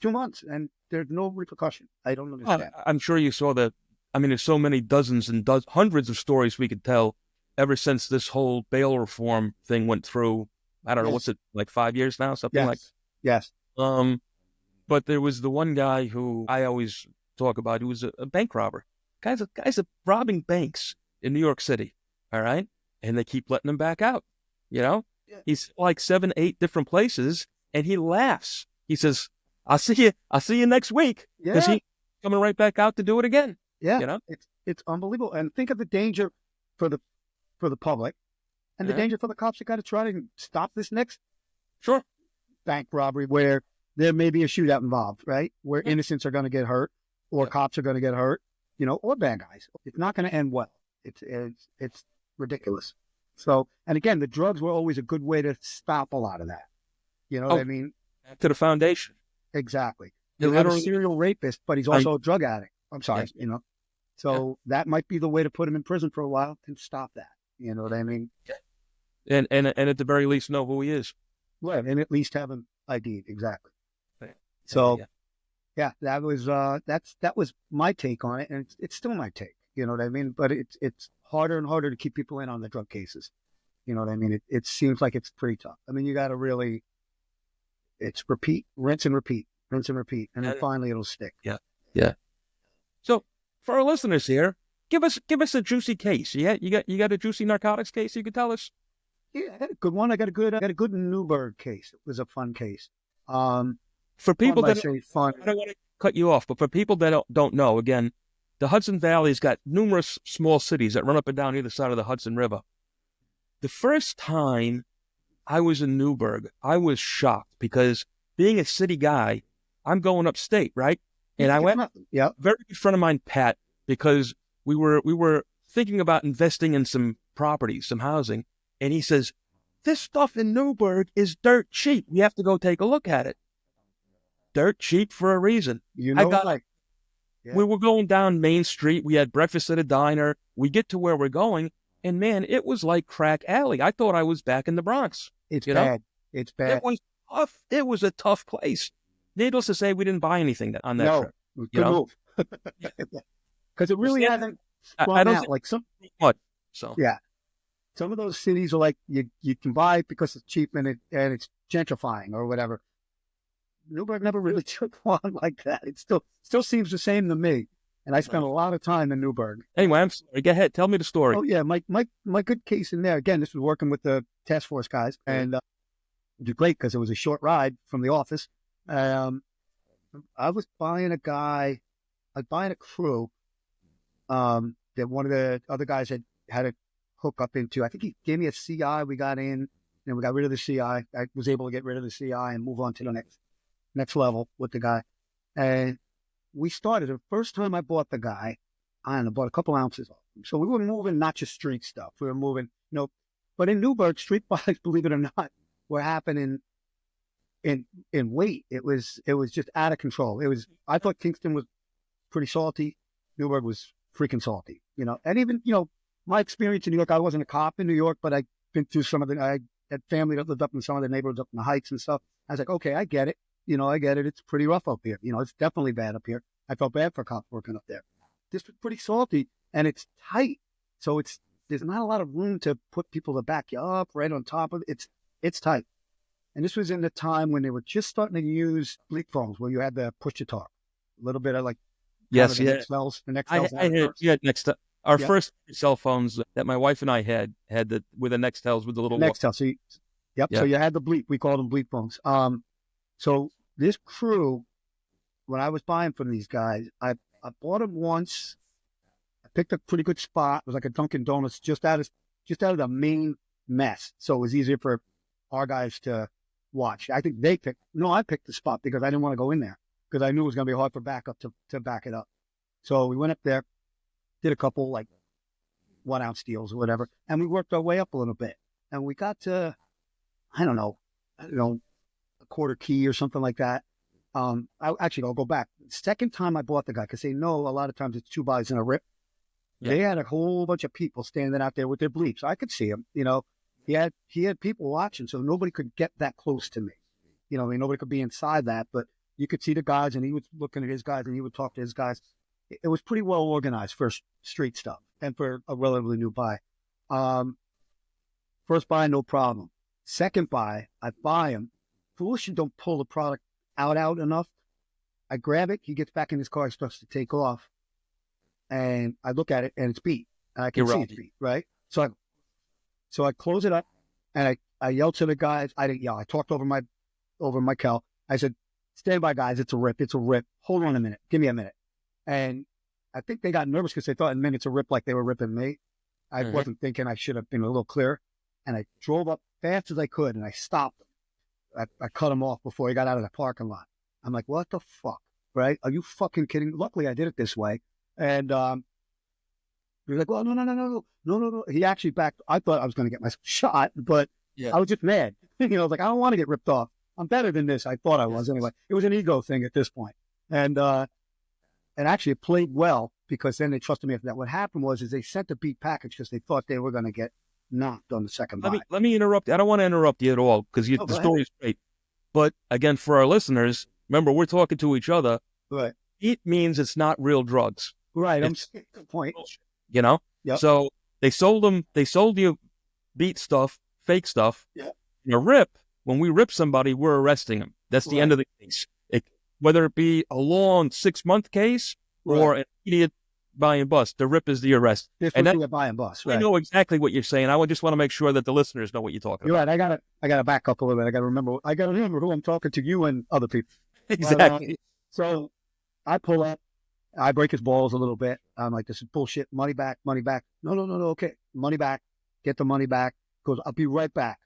2 months, and there's no repercussion. I don't understand. I'm sure you saw that. I mean, there's so many dozens and hundreds of stories we could tell ever since this whole bail reform thing went through. I don't know, what's Yes. it, like 5 years now, something like Yes. But there was the one guy who I always talk about who was a bank robber. Guys are robbing banks in New York City. All right. And they keep letting him back out. You know, Yeah. he's like 7, 8 different places and he laughs. He says, I'll see you next week. Because Yeah. he's coming right back out to do it again. Yeah. You know? It's unbelievable. And think of the danger for the public and the Yeah. danger for the cops that got to try to stop this next Sure. bank robbery where there may be a shootout involved, right? Where Yeah. innocents are going to get hurt or Yeah. cops are going to get hurt, you know, or bad guys. It's not going to end well. It's ridiculous. So, and again, the drugs were always a good way to stop a lot of that. You know what I mean? Back to the foundation. Exactly. It You have a literally- serial rapist, but he's also a drug addict. I'm sorry, Yeah. you know? So that might be the way to put him in prison for a while and stop that. You know what I mean? And at the very least know who he is. Right. And at least have him ID'd, exactly. Yeah, So yeah. yeah, that was my take on it, and it's still my take. You know what I mean? But it's harder and harder to keep people in on the drug cases. You know what I mean? It seems like it's pretty tough. I mean, you got to really, it's repeat, rinse and repeat, and then Yeah. finally it'll stick. Yeah. Yeah. So for our listeners here, give us a juicy case. You got a juicy narcotics case you could tell us? Yeah, I had a good one. I got a good Newberg case. It was a fun case. For Fun people by that saying fun. I don't want to cut you off, but for people that don't know, again, the Hudson Valley's got numerous small cities that run up and down either side of the Hudson River. The first time I was in Newburgh, I was shocked because being a city guy, I'm going upstate, right? And I went, Yeah. very good friend of mine, Pat, because we were thinking about investing in some property, some housing, and he says, "This stuff in Newburgh is dirt cheap. We have to go take a look at it." Dirt cheap for a reason. You I know, got like, yeah. We were going down Main Street. We had breakfast at a diner. We get to where we're going, and man, it was like crack alley. I thought I was back in the Bronx. It's You know, bad. It's it bad. was tough. It was a tough place. Needless to say, we didn't buy anything on that No, trip. You good know, move. Because it really hasn't I sprung don't out. think Like some, much. So yeah, some of those cities are like you can buy it because it's cheap and it's gentrifying or whatever. Newburgh never really took on like that. It still seems the same to me. And I spent a lot of time in Newburgh. anyway, I'm sorry. Go ahead. Tell me the story. Oh yeah, my good case in there. Again, this was working with the task force guys, and it was great because it was a short ride from the office. I was buying a crew that one of the other guys had a hook up into. I think he gave me a CI. We got in, and we got rid of the CI. I was able to get rid of the CI and move on to the next level with the guy. And we started the first time I bought the guy, I don't know, bought a couple ounces off him. So we were moving not just street stuff. We were moving, but in Newburgh, street buys, believe it or not, were happening in weight. It was just out of control. I thought Kingston was pretty salty. Newburgh was freaking salty, and even, my experience in New York, I wasn't a cop in New York, but I'd been through I had family that lived up in some of the neighborhoods up in the Heights and stuff. I was like, okay, I get it. I get it. It's pretty rough up here. It's definitely bad up here. I felt bad for cops working up there. This was pretty salty and it's tight. So there's not a lot of room to put people to back you up right on top of it. It's tight. And this was in the time when they were just starting to use bleep phones where you had the push to talk. A little bit of like, Yes, the yeah. Nextels. I had our first cell phones that my wife and I had with the Nextels with the little Nextel. So so you had the bleep. We called them bleep phones. So this crew, when I was buying from these guys, I bought them once. I picked a pretty good spot. It was like a Dunkin' Donuts just out of the main mess. So it was easier for our guys to watch. I think I picked the spot because I didn't want to go in there because I knew it was going to be hard for backup to back it up. So we went up there, did a couple like 1 ounce deals or whatever, and we worked our way up a little bit. And we got to, I don't know, a quarter key or something like that. I'll go back. Second time I bought the guy, because they know a lot of times it's 2 buys and a rip. Yeah. They had a whole bunch of people standing out there with their bleeps. I could see him, he had people watching, so nobody could get that close to me. Nobody could be inside that, but you could see the guys, and he was looking at his guys, and he would talk to his guys. It was pretty well organized for street stuff and for a relatively new buy. First buy, no problem. Second buy, I buy him. Foolish and don't pull the product out enough. I grab it. He gets back in his car. He starts to take off. And I look at it, and it's beat. And I can see it's beat, right? So I close it up, and I yell to the guys. I didn't yell. I talked over my cal. I said, stand by, guys. It's a rip. It's a rip. Hold on a minute. Give me a minute. And I think they got nervous because they thought in minutes a rip like they were ripping me. I wasn't thinking. I should have been a little clearer. And I drove up fast as I could, and I stopped him. I cut him off before he got out of the parking lot. I'm like, what the fuck, right? Are you fucking kidding? Luckily, I did it this way. And he was like, well, no. He actually backed. I thought I was going to get my shot, but I was just mad. I was like, I don't want to get ripped off. I'm better than this. I thought I was anyway. It was an ego thing at this point. And actually it played well because then they trusted me after that. What happened was they sent the beat package because they thought they were going to get knocked on the second buy. Let me interrupt. I don't want to interrupt you at all because the story is great. But again, for our listeners, remember, we're talking to each other. Right. It means it's not real drugs. Right. It's Good point. bullshit, you know? Yep. So they sold you beat stuff, fake stuff. Yep. In a rip, when we rip somebody, we're arresting them. That's the end of the case. Whether it be a long 6-month case or an immediate buy and bust, the rip is the arrest. This would be a buy and bust, right? I know exactly what you're saying. I just want to make sure that the listeners know what you're talking You're about. right. I gotta back up a little bit. I gotta remember who I'm talking to, you and other people. Exactly. But, so I pull up, I break his balls a little bit. I'm like, this is bullshit. Money back, money back. No. Okay. Money back. Get the money back. Goes, I'll be right back.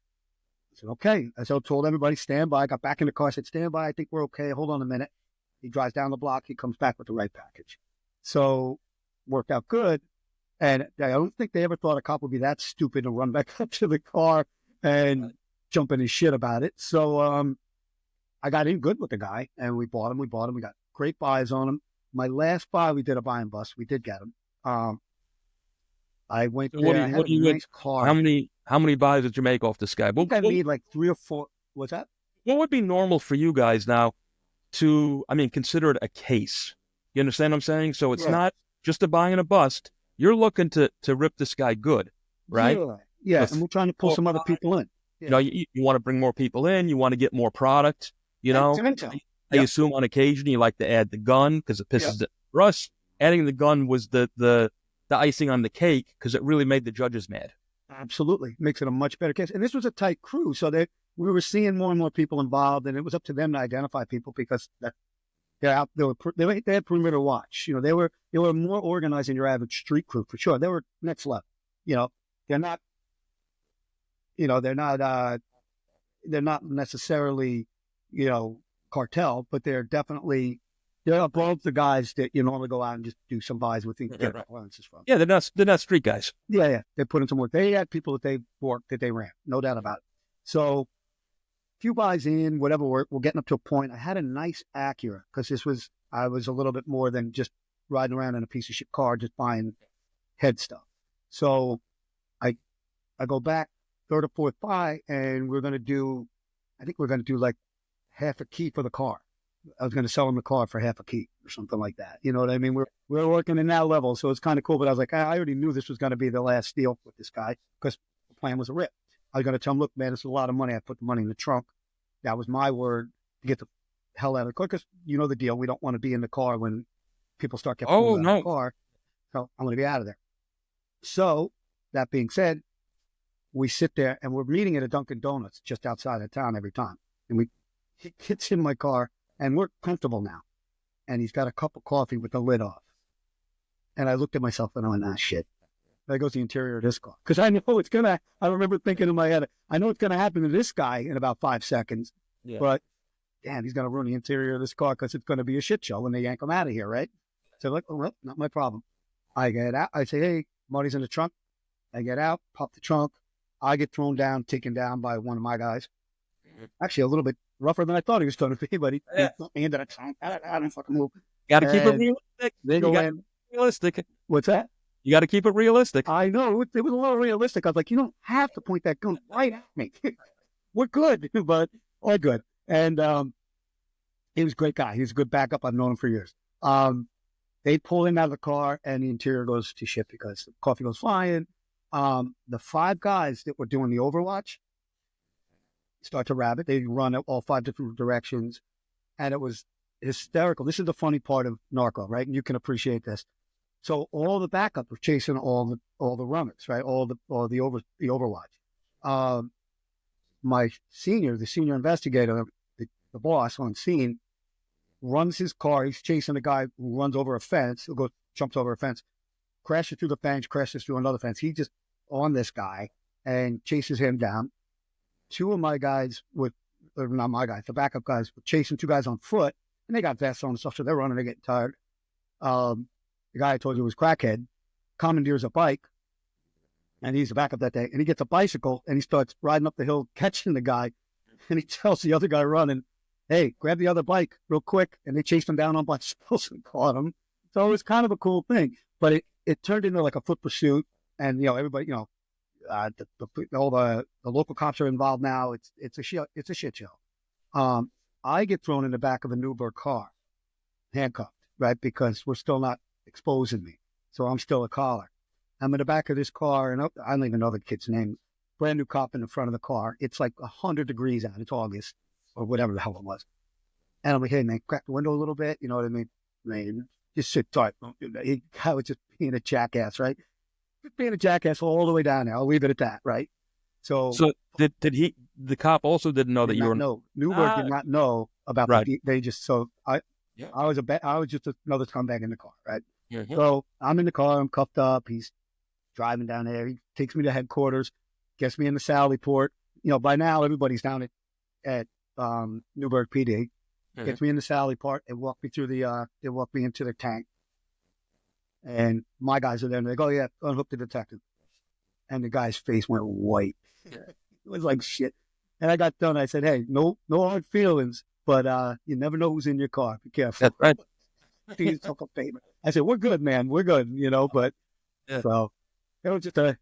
I said, okay. I told everybody, stand by. I got back in the car. I said, stand by. I think we're okay. Hold on a minute. He drives down the block. He comes back with the right package. So worked out good. And I don't think they ever thought a cop would be that stupid to run back up to the car and jump in his shit about it. So I got in good with the guy, and we bought him. We got great buys on him. My last buy, we did a buy and bust. We did get him. I went there. I had a nice car. How many buys did you make off this guy? I think I made like 3 or 4. What's that? What would be normal for you guys now consider it a case? You understand what I'm saying? So it's not just a buy and a bust. You're looking to rip this guy good, right? Yeah. And we're trying to pull some other people in. You know, you want to bring more people in. You want to get more product. You know, I assume on occasion you like to add the gun because it pisses it. For us, adding the gun was the icing on the cake because it really made the judges mad. Absolutely. Makes it a much better case. And this was a tight crew. So we were seeing more and more people involved, and it was up to them to identify people because they're out. They had perimeter watch. You know, they were more organized than your average street crew for sure. They were next level. You know, they're not necessarily, cartel, but they're above the guys that you normally go out and just do some buys with and get appliances from. Yeah, they're not street guys. Yeah. They put in some work. They had people that they worked, that they ran, no doubt about it. So a few buys in, whatever, we're getting up to a point. I had a nice Acura because I was a little bit more than just riding around in a piece of shit car, just buying head stuff. So I go back third or fourth buy, and we're going to do like half a key for the car. I was going to sell him the car for half a key or something like that. You know what I mean? We're working in that level, so it's kind of cool. But I was like, I already knew this was going to be the last deal with this guy because the plan was a rip. I was going to tell him, look, man, this is a lot of money. I put the money in the trunk. That was my word to get the hell out of the car because you know the deal. We don't want to be in the car when people start getting pulled out of the car. So I'm going to be out of there. So that being said, we sit there and we're meeting at a Dunkin' Donuts just outside of town every time. And he gets in my car and we're comfortable now. And he's got a cup of coffee with the lid off. And I looked at myself and I went, shit. There goes the interior of this car. Because I know I remember thinking in my head, I know it's going to happen to this guy in about 5 seconds. Yeah. But, damn, he's going to ruin the interior of this car because it's going to be a shit show when they yank him out of here, right? So like, well, not my problem. I get out. I say, hey, money's in the trunk. I get out, pop the trunk. I get taken down by one of my guys. Actually, a little bit rougher than I thought he was going to be, but he put me into the trunk. I don't fucking move. Got to keep it realistic. They go in. Realistic. What's that? You got to keep it realistic. I know. It was a little realistic. I was like, you don't have to point that gun right at me. We're good, but all good. And he was a great guy. He was a good backup. I've known him for years. They pull him out of the car, and the interior goes to shit because the coffee goes flying. The 5 guys that were doing the overwatch start to rabbit. They run all 5 different directions, and it was hysterical. This is the funny part of narco, right? And you can appreciate this. So all the backup were chasing all the runners, right? All the overwatch. The senior investigator, the boss on scene, runs his car. He's chasing a guy who runs over a fence, jumps over a fence, crashes through the fence, crashes through another fence. He just on this guy and chases him down. 2 of my guys not my guys, the backup guys were chasing 2 guys on foot, and they got vests on and stuff, so they're running, they're getting tired. The guy I told you was crackhead, commandeers a bike, and he's a backup that day, and he gets a bicycle, and he starts riding up the hill, catching the guy, and he tells the other guy running, hey, grab the other bike real quick, and they chased him down on bicycles and caught him. So it was kind of a cool thing, but it turned into like a foot pursuit, and everybody, all the local cops are involved now. It's a shit show. Um, I get thrown in the back of a Newburgh car, handcuffed, right? Because we're still not exposing me. So I'm still a caller. I'm in the back of this car, and I don't even know the kid's name. Brand new cop in the front of the car. It's like 100 degrees out. It's August or whatever the hell it was. And I'm like, hey, man, crack the window a little bit. You know what I mean? Man, just sit tight. Don't do that. I was just being a jackass, right? Just being a jackass all the way down there. I'll leave it at that, right? So So the cop also didn't know that did you not were, know. Newburgh did not know about right. they just, so Yeah. I was just another scumbag in the car, right? Mhm. So I'm in the car, I'm cuffed up. He's driving down there. He takes me to headquarters, gets me in the Sally Port. You know, by now everybody's down at Newburgh PD. Gets me in the Sally Port and walk me through they walk me into the tank. And my guys are there and they go, yeah, unhook the detective. And the guy's face went white. It was like shit. And I got done. I said, hey, no hard feelings, but you never know who's in your car. Be careful. That's right. He took a payment. I said, we're good, man. We're good, you know, but Yeah. so it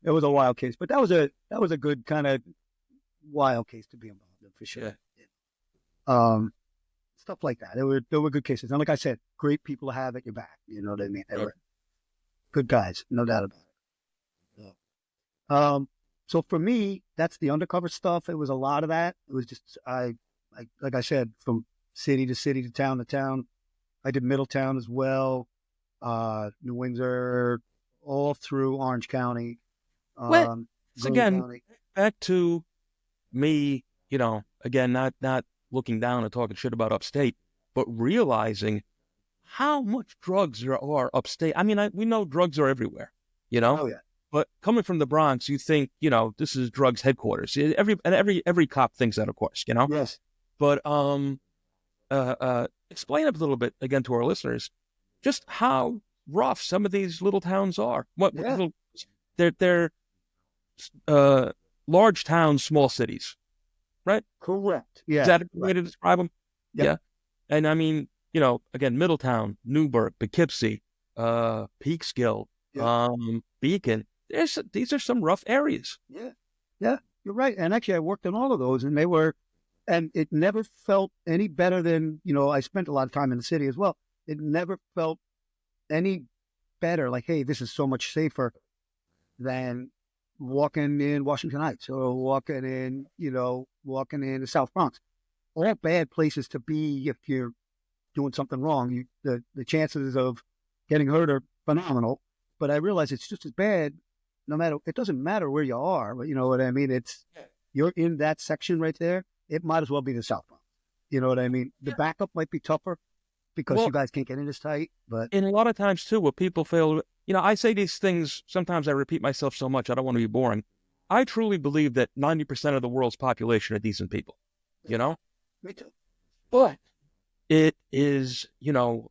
was a wild case. But that was a good kind of wild case to be involved in for sure. Yeah. Stuff like that. There were good cases. And like I said, great people to have at your back. You know what I mean? They were good guys, no doubt about it. So for me, that's the undercover stuff. It was a lot of that. It was just like I said, from city to city to town. I did Middletown as well, New Windsor, all through Orange County, Well, so Boone again, County. back to me, again, not looking down and talking shit about upstate, but realizing how much drugs there are upstate. I mean, we know drugs are everywhere, Oh yeah, but coming from the Bronx, you think, this is drugs headquarters. Every cop thinks that, of course, yes, But explain a little bit again to our listeners just how rough some of these little towns are. yeah, They're large towns, small cities, right? correct. Is Yeah, that a good way right. to describe them? Yep. Yeah. And I mean, again, Middletown, Newburgh, Poughkeepsie, Peekskill, Yep. Beacon. These are some rough areas. Yeah, yeah, you're right. And actually, I worked in all of those, and it never felt any better than, I spent a lot of time in the city as well. It never felt any better. Like, hey, this is so much safer than walking in Washington Heights or walking in the South Bronx. All bad places to be if you're doing something wrong. The chances of getting hurt are phenomenal. But I realize it's just as bad. It doesn't matter where you are. But you know what I mean? You're in that section right there. It might as well be the South Bronx. You know what I mean? The backup might be tougher because Well, you guys can't get in as tight. But and a lot of times too, what people fail, I say these things, sometimes I repeat myself so much, I don't want to be boring. I truly believe that 90% of the world's population are decent people, you know? me too. But it is,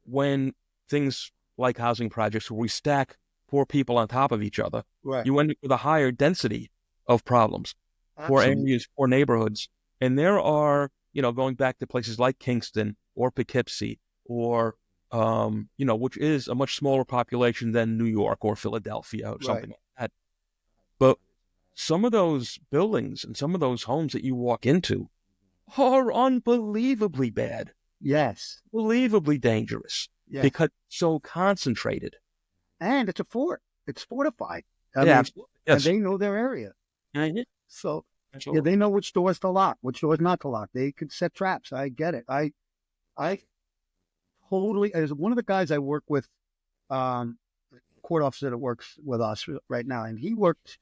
when things like housing projects where we stack poor people on top of each other, Right. you end up with a higher density of problems, poor Absolutely. areas, poor neighborhoods. And there are, going back to places like Kingston or Poughkeepsie or, which is a much smaller population than New York or Philadelphia or something like that. But some of those buildings and some of those homes that you walk into are unbelievably bad, Yes. unbelievably dangerous Yes. because it's so concentrated. And it's a fort. It's fortified. I Yeah, mean, absolutely. and Yes. they know their area. Mhm. So yeah, Absolutely. they know which doors to lock, which doors not to lock. They could set traps. I get it. I totally, as one of the guys I work with, court officer that works with us right now, and he worked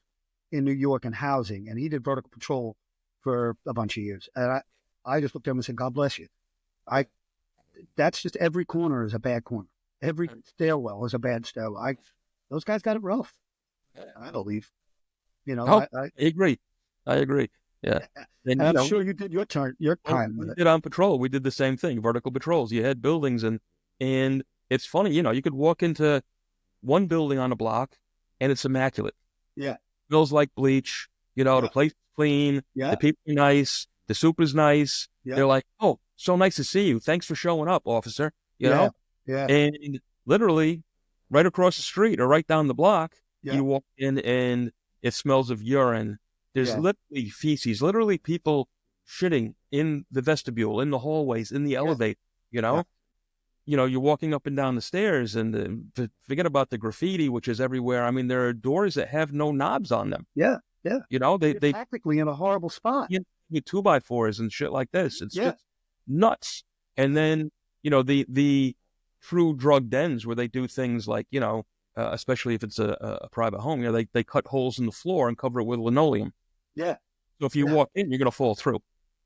in New York in housing, and he did vertical patrol for a bunch of years. And I just looked at him and said, God bless you. That's just every corner is a bad corner. Every stairwell is a bad stairwell. Those guys got it rough. I believe. Oh, I I agree. I agree. Yeah. and And, I'm sure you did your time with we it. did on patrol. We did the same thing, vertical patrols. You had buildings and it's funny, you could walk into one building on a block and it's immaculate. Yeah. Smells like bleach, Yeah. the place is clean, Yeah. the people are nice, the soup is nice. Yeah. They're like, oh, so nice to see you. Thanks for showing up, officer. Yeah. Yeah. And literally right across the street or right down the block, Yeah. you walk in and it smells of urine. There's Yeah. literally feces, literally people shitting in the vestibule, in the hallways, in the elevator. You know, Yeah. you're walking up and down the stairs, and forget about the graffiti, which is everywhere. I mean, there are doors that have no knobs on them. Yeah. Yeah. They You're practically in a horrible spot. you 2x4s and shit like this. It's Yeah. just nuts. And then the true drug dens where they do things like especially if it's a private home, they cut holes in the floor and cover it with linoleum. Yeah. So if you Yeah. walk in, you're gonna fall through.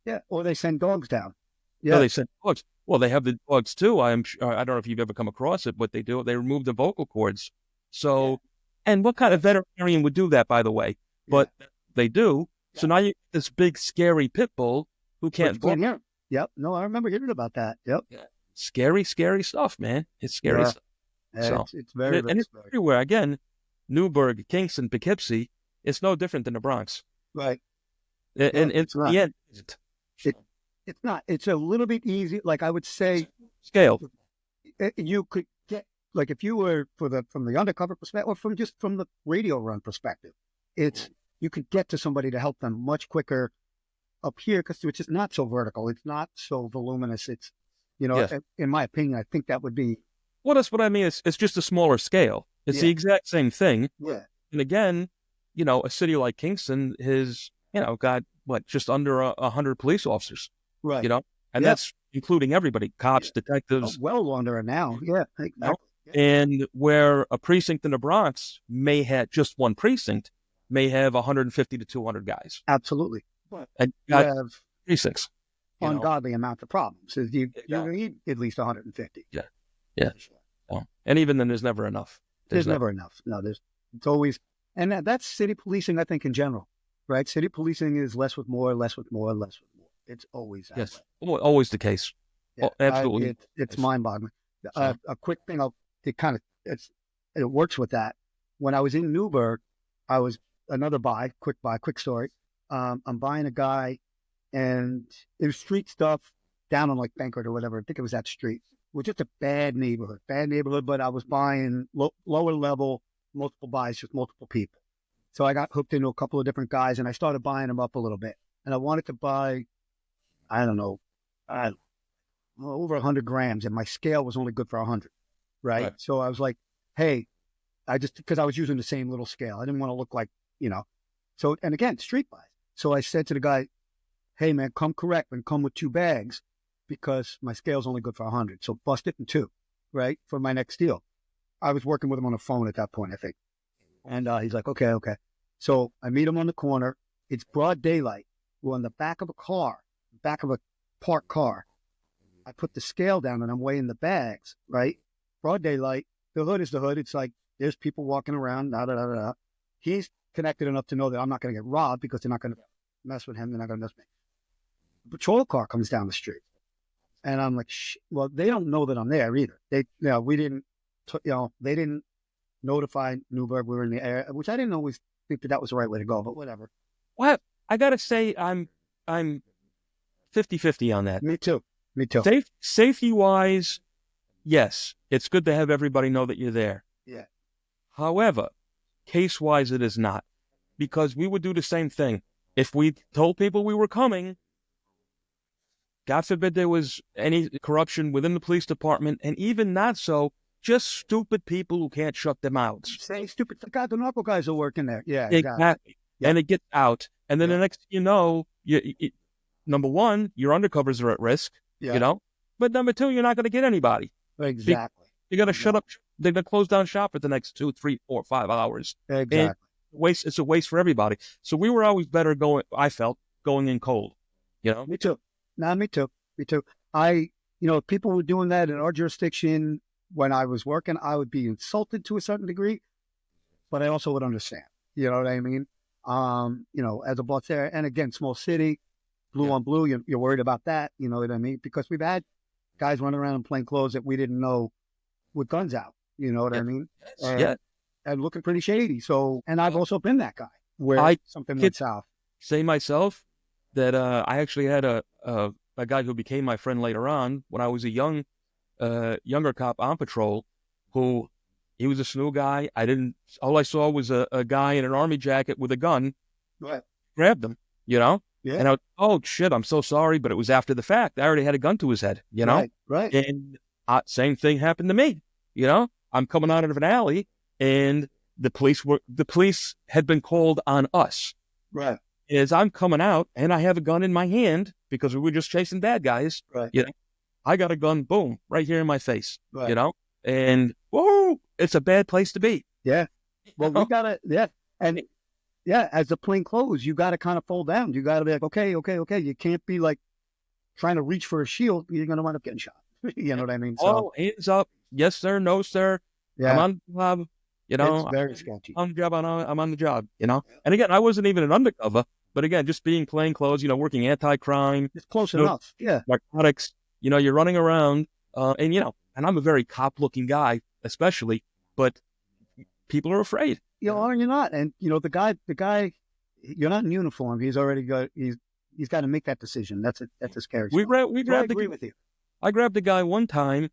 Yeah. Or they send dogs down. No, Yeah. they send dogs. Well, they have the dogs too. I don't know if you've ever come across it, but they do. They remove the vocal cords. So, and what kind of veterinarian would do that, by the way? But they do. So now you get this big scary pit bull who can't But you can't hear 'em. Yep. No, I remember hearing about that. Yep. Yeah. Scary, scary stuff, man. It's scary stuff. So, It's very, and it's scary. everywhere. Again, Newburgh, Kingston, Poughkeepsie, it's no different than the Bronx. Right. And it's not. Yeah, It's not. It's a little bit easy. Like I would say, scale. you could get, like if you were from the undercover perspective or from the radio run perspective, you could get to somebody to help them much quicker up here because it's just not so vertical. It's not so voluminous. It's, in my opinion, I think that would be. Well, that's what I mean. It's just a smaller scale. It's the exact same thing. Yeah. And again, a city like Kingston has, got just under 100 police officers. Right. And that's including everybody, cops, detectives. Well under it now. Yeah. Exactly. And where a precinct in the Bronx may have just one precinct, may have 150 to 200 guys. Absolutely. But and you have precincts. Ungodly amount of problems. You need at least 150. Yeah. Yeah. And even then, there's never enough. There's never enough. No, it's always, and that's city policing, I think, in general, right? City policing is less with more, less with more, less with more. It's always that way. Always the case. Yeah, absolutely. It's mind-boggling. A quick thing, it works with that. When I was in Newburgh, I was quick story. I'm buying a guy, and it was street stuff down on like Bankert or whatever. I think it was that street. It was just a bad neighborhood, but I was buying lower level, multiple buys, just multiple people. So I got hooked into a couple of different guys, and I started buying them up a little bit. And I wanted to buy, I don't know, over 100 grams, and my scale was only good for 100, right? So I was like, hey, because I was using the same little scale. I didn't want to look like, So, and again, street buys. So I said to the guy, hey, man, come correct and come with 2 bags because my scale's only good for 100. So bust it in 2, right, for my next deal. I was working with him on the phone at that point, I think. And he's like, okay. So I meet him on the corner. It's broad daylight. We're on the back of a parked car. I put the scale down and I'm weighing the bags, right? Broad daylight. The hood is the hood. It's like there's people walking around. He's connected enough to know that I'm not going to get robbed because they're not going to mess with him. They're not going to mess with me. A patrol car comes down the street. And I'm like, well, they don't know that I'm there either. They didn't notify Newburgh we were in the area, which I didn't always think that was the right way to go, but whatever. Well, I got to say, I'm 50-50 on that. Me too. Safety-wise, yes, it's good to have everybody know that you're there. Yeah. However, case-wise, it is not. Because we would do the same thing. If we told people we were coming, God forbid there was any corruption within the police department, and even not so, just stupid people who can't shut their mouths. Say stupid. God, the narco guys are working there. Yeah, exactly. Yeah. And it gets out. And then the next thing you know, number one, your undercovers are at risk, But number two, you're not going to get anybody. Exactly. You got to shut up. They're going to close down shop for the next 2, 3, 4, 5 hours. Exactly. It's a waste for everybody. So we were always better going in cold, Me too. Me too. If people were doing that in our jurisdiction when I was working, I would be insulted to a certain degree, but I also would understand. You know what I mean? As a boss there, and again, small city, blue on blue, you're worried about that. You know what I mean? Because we've had guys running around in plain clothes that we didn't know with guns out. You know what I mean? And looking pretty shady. So, and I've also been that guy where something went south. Say myself that I actually had a guy who became my friend later on when I was a younger cop on patrol, who he was a snoo guy. All I saw was a guy in an army jacket with a gun. Right. Grabbed him, Yeah. And oh shit, I'm so sorry, but it was after the fact. I already had a gun to his head, Right. Right. And same thing happened to me. I'm coming out of an alley, and the police had been called on us. Right. As I'm coming out, and I have a gun in my hand because we were just chasing bad guys. Right. I got a gun, boom, right here in my face. Right. And whoa, it's a bad place to be. Yeah. Well, we gotta. Yeah. And yeah, as the plane clothes, you gotta kind of fold down. You gotta be like, okay, okay, okay. You can't be like trying to reach for a shield. You're gonna wind up getting shot. You know what I mean? So hands up, yes sir, no sir. yeah, I'm on the job. it's very sketchy. On the job. I'm on the job. And again, I wasn't even an undercover, but again, just being plainclothes. Working anti-crime, It's close enough. Yeah. narcotics. You're running around, and and I'm a very cop-looking guy, especially, but people are afraid. You are, you're not. And the guy, you're not in uniform. He's got to make that decision. That's a scary. We stuff. grabbed I agree with you. I grabbed a guy one time.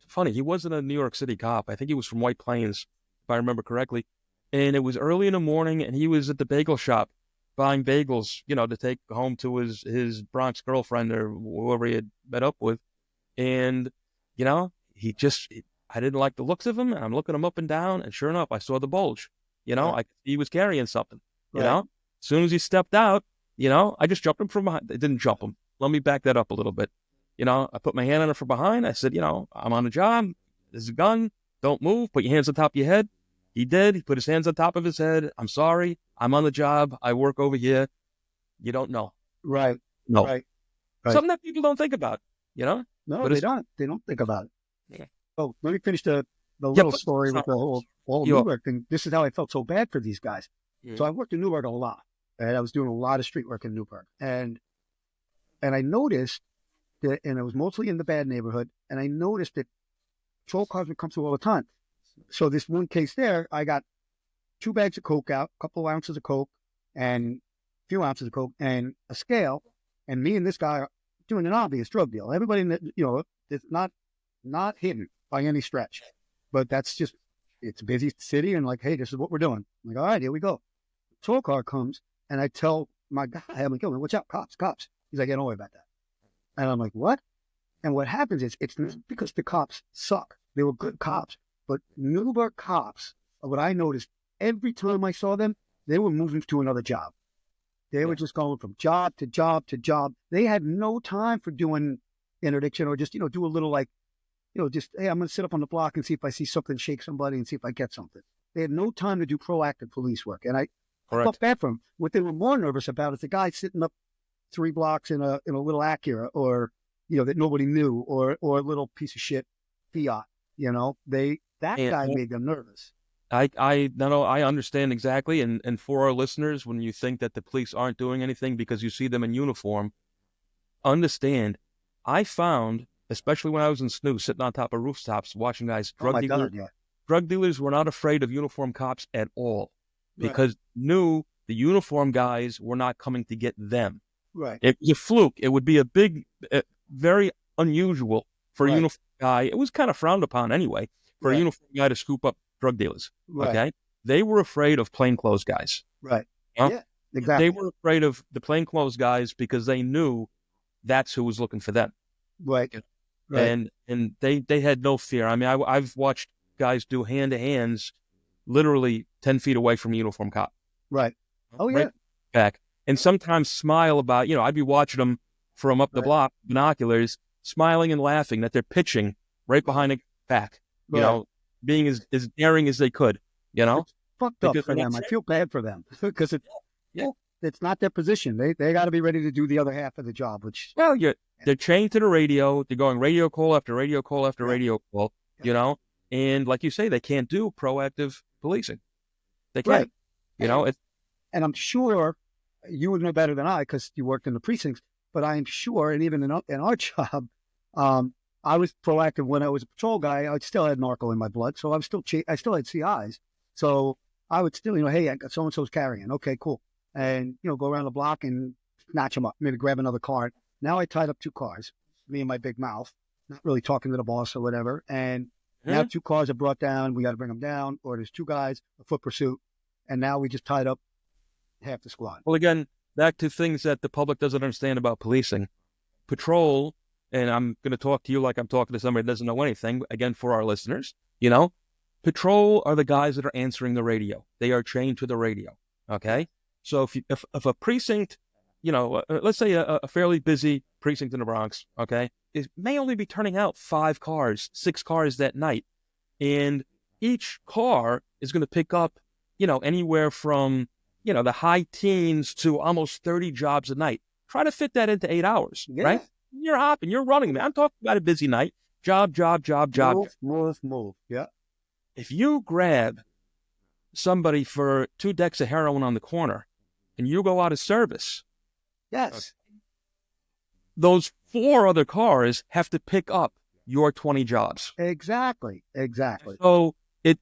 Funny, he wasn't a New York City cop. I think he was from White Plains, if I remember correctly. And it was early in the morning, and he was at the bagel shop buying bagels, to take home to his Bronx girlfriend or whoever he had met up with. And, I didn't like the looks of him, and I'm looking him up and down, and sure enough, I saw the bulge. He was carrying something, Right. As soon as he stepped out, I just jumped him from behind. I didn't jump him. Let me back that up a little bit. I put my hand on it from behind. I said, I'm on the job. There's a gun. Don't move. Put your hands on top of your head. He did. He put his hands on top of his head. I'm sorry. I'm on the job. I work over here. You don't know. Right. No. Right. Something that people don't think about, No, But they don't. They don't think about it. Yeah. Oh, let me finish the little but- story with the whole Newark thing. This is how I felt so bad for these guys. So I worked in Newark a lot, and I was doing a lot of street work in Newark, and I noticed that, and it was mostly in the bad neighborhood, and I noticed that patrol cars would come through all the time. So this one case there, I got 2 bags of coke out, a couple of ounces of coke, and a few ounces of coke, and a scale, and me and this guy are doing an obvious drug deal. Everybody, it's not hidden by any stretch, but it's a busy city, and like, hey, this is what we're doing. I'm like, all right, here we go. Patrol car comes, and I tell my guy, I'm like, yo, man, watch out, cops. He's like, yeah, don't worry about that. And I'm like, what? And what happens is, it's not because the cops suck. They were good cops, but Newburgh cops, what I noticed, every time I saw them, they were moving to another job. They were just going from job to job to job. They had no time for doing interdiction or just, do a little like, just, hey, I'm going to sit up on the block and see if I see something, shake somebody and see if I get something. They had no time to do proactive police work. And I felt bad for them. What they were more nervous about is the guy sitting up 3 blocks in a little Acura or, that nobody knew or a little piece of shit Fiat, guy made them nervous. I understand exactly. And for our listeners, when you think that the police aren't doing anything because you see them in uniform, understand, I found, especially when I was in SNU, sitting on top of rooftops, watching guys, drug dealers were not afraid of uniformed cops at all because knew the uniform guys were not coming to get them. Right. It was a fluke. It would be very unusual for a uniformed guy. It was kind of frowned upon anyway for a uniformed guy to scoop up drug dealers. Right. Okay. They were afraid of plainclothes guys. Right. Yeah, exactly. They were afraid of the plainclothes guys because they knew that's who was looking for them. Right. Right. And they had no fear. I mean, I've watched guys do hand-to-hands literally 10 feet away from a uniform cop. Right. Oh, yeah. Right back. And sometimes smile about, I'd be watching them from up the block, binoculars, smiling and laughing that they're pitching right behind the back, being as daring as they could, It's fucked up for them. I feel bad for them because it's not their position. They got to be ready to do the other half of the job, which... Well, they're chained to the radio. They're going radio call after radio call after radio call, and like you say, they can't do proactive policing. They can't, And I'm sure you would know better than I because you worked in the precincts, but I'm sure, and even in our job, I was proactive when I was a patrol guy. I still had narco in my blood, so I still had CIs. So I would still, hey, I got so-and-so's carrying. Okay, cool. And, go around the block and snatch them up, maybe grab another car. Now I tied up 2 cars, me and my big mouth, not really talking to the boss or whatever. And now 2 cars are brought down. We got to bring them down. Or there's 2 guys, a foot pursuit. And now we just tied up half the squad. Well, again, back to things that the public doesn't understand about policing. Patrol, and I'm going to talk to you like I'm talking to somebody that doesn't know anything, again, for our listeners, patrol are the guys that are answering the radio. They are trained to the radio, okay? So if a precinct, let's say a fairly busy precinct in the Bronx, okay, it may only be turning out 5 cars, 6 cars that night, and each car is going to pick up, anywhere from, the high teens to almost 30 jobs a night. Try to fit that into 8 hours, right? You're hopping, you're running, man. I'm talking about a busy night. Job. Move. Yeah. If you grab somebody for 2 decks of heroin on the corner and you go out of service, yes, those 4 other cars have to pick up your 20 jobs. Exactly. So it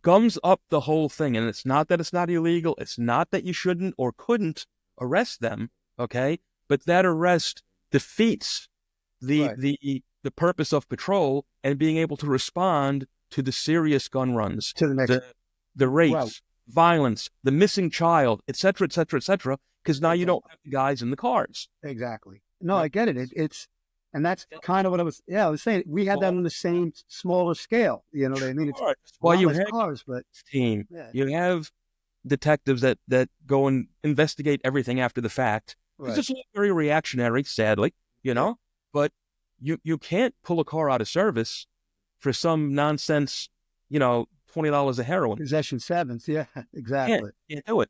gums up the whole thing. And it's not that it's not illegal. It's not that you shouldn't or couldn't arrest them, okay? But that arrest defeats the purpose of patrol and being able to respond to the serious gun runs, to the next, the rapes, violence, the missing child, et cetera, because now you don't have the guys in the cars. Exactly. No, I get it. And that's kind of what I was saying. We had that on the same smaller scale. You know what I mean? It's you have cars, but team. Yeah. You have detectives that go and investigate everything after the fact. It's just very reactionary, sadly, but you can't pull a car out of service for some nonsense, $20 of heroin. Possession 7th. Yeah, exactly. Can't do it,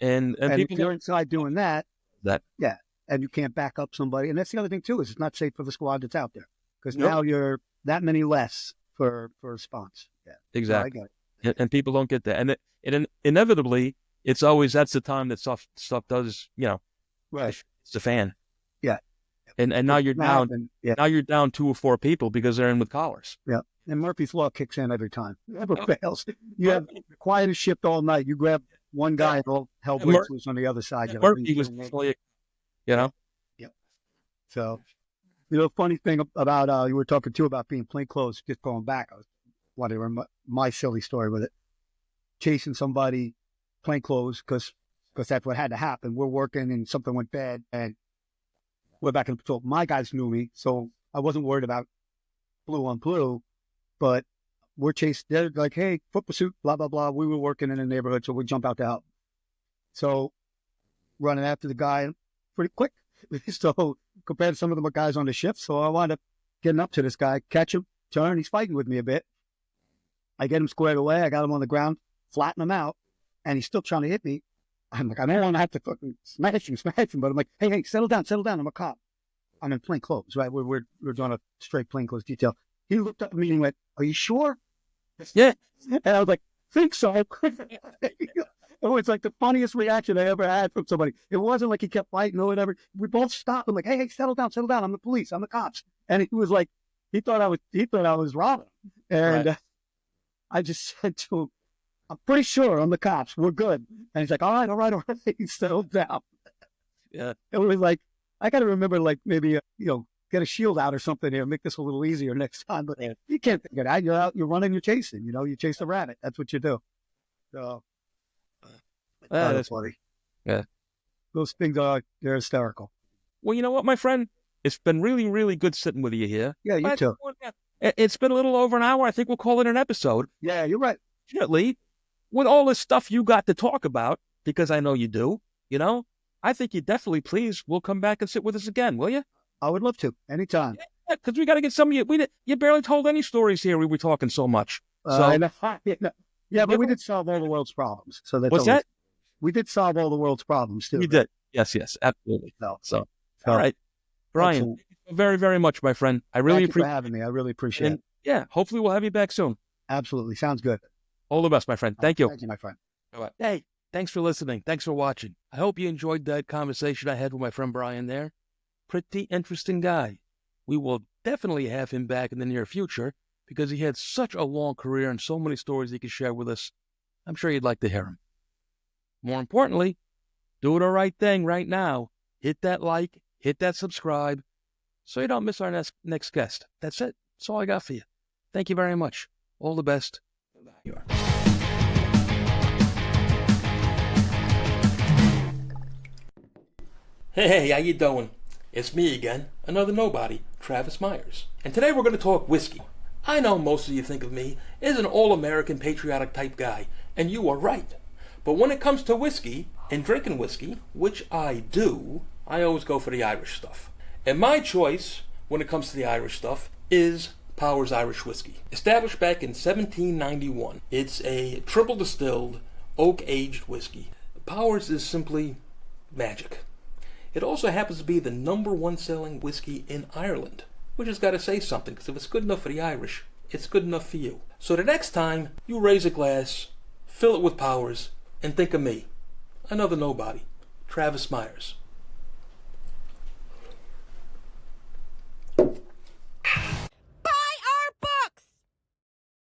and people if you're inside doing that, yeah. And you can't back up somebody. And that's the other thing, too, is it's not safe for the squad that's out there. Because now you're that many less for response. Yeah, exactly. So I get it. And people don't get that. And it inevitably, that's the time that stuff does, it's the fan. Yeah. And now you're down. Now you're down 2 or 4 people because they're in with collars. Yeah. And Murphy's Law kicks in every time. Never fails. You have the quietest shift all night. You grab one guy and all hell breaks loose on the other side. Murphy was Yeah. So, funny thing about, you were talking too about being plainclothes, just going back, I was wondering my silly story with it. Chasing somebody plainclothes because that's what had to happen. We're working and something went bad and we're back in the patrol. My guys knew me, so I wasn't worried about blue on blue, but we're chased. They're like, hey, foot pursuit, blah, blah, blah. We were working in the neighborhood, so we jump out to help. So running after the guy pretty quick. So compared to some of the guys on the shift, so I wound up getting up to this guy, catch him, turn. He's fighting with me a bit. I get him squared away. I got him on the ground, flatten him out, and he's still trying to hit me. I'm like, I don't want to have to fucking smash him, but I'm like, hey, settle down. I'm a cop. I'm in plain clothes, right? We're doing a straight plain clothes detail. He looked up at me and went, are you sure? Yeah. And I was like, think so. Oh, it's like the funniest reaction I ever had from somebody. It wasn't like he kept fighting or whatever. We both stopped. I'm like, hey, settle down. I'm the police. I'm the cops. And he was like, he thought I was robbing him. And I just said to him, I'm pretty sure I'm the cops. We're good. And he's like, all right. He settled down. Yeah. It was like, I got to remember, like, maybe, get a shield out or something here, make this a little easier next time. But you can't figure it out. You're out, you're running, you're chasing. You chase the rabbit. That's what you do. So that's funny. Yeah. Those things they're hysterical. Well, you know what, my friend? It's been really, really good sitting with you here. Yeah, you too. It's been a little over an hour. I think we'll call it an episode. Yeah, you're right. Fortunately, with all this stuff you got to talk about, because I know you do, I think you definitely will come back and sit with us again, will you? I would love to. Anytime. Yeah, because we got to get some of you. You barely told any stories here. We were talking so much. Yeah, but we did solve all the world's problems. So that's what's that? We did solve all the world's problems too. We did. Yes, absolutely. So all right, Brian, thank you very, very much, my friend. I really appreciate you for having me. I really appreciate it. Yeah, hopefully we'll have you back soon. Absolutely, sounds good. All the best, my friend. Thank you. Thank you, my friend. Bye-bye. Hey, thanks for listening. Thanks for watching. I hope you enjoyed that conversation I had with my friend Brian there. Pretty interesting guy. We will definitely have him back in the near future because he had such a long career and so many stories he could share with us. I'm sure you'd like to hear him. More importantly, do the right thing right now. Hit that like, hit that subscribe, so you don't miss our next guest. That's it. That's all I got for you. Thank you very much. All the best. You are. Hey, how you doing? It's me again, another nobody, Travis Myers. And today we're going to talk whiskey. I know most of you think of me as an all-American patriotic type guy, and you are right. But when it comes to whiskey and drinking whiskey, which I do, I always go for the Irish stuff. And my choice when it comes to the Irish stuff is Powers Irish Whiskey. Established back in 1791. It's a triple distilled, oak-aged whiskey. Powers is simply magic. It also happens to be the #1 selling whiskey in Ireland, which has got to say something, because if it's good enough for the Irish, it's good enough for you. So the next time you raise a glass, fill it with Powers, and think of me, another nobody, Travis Myers.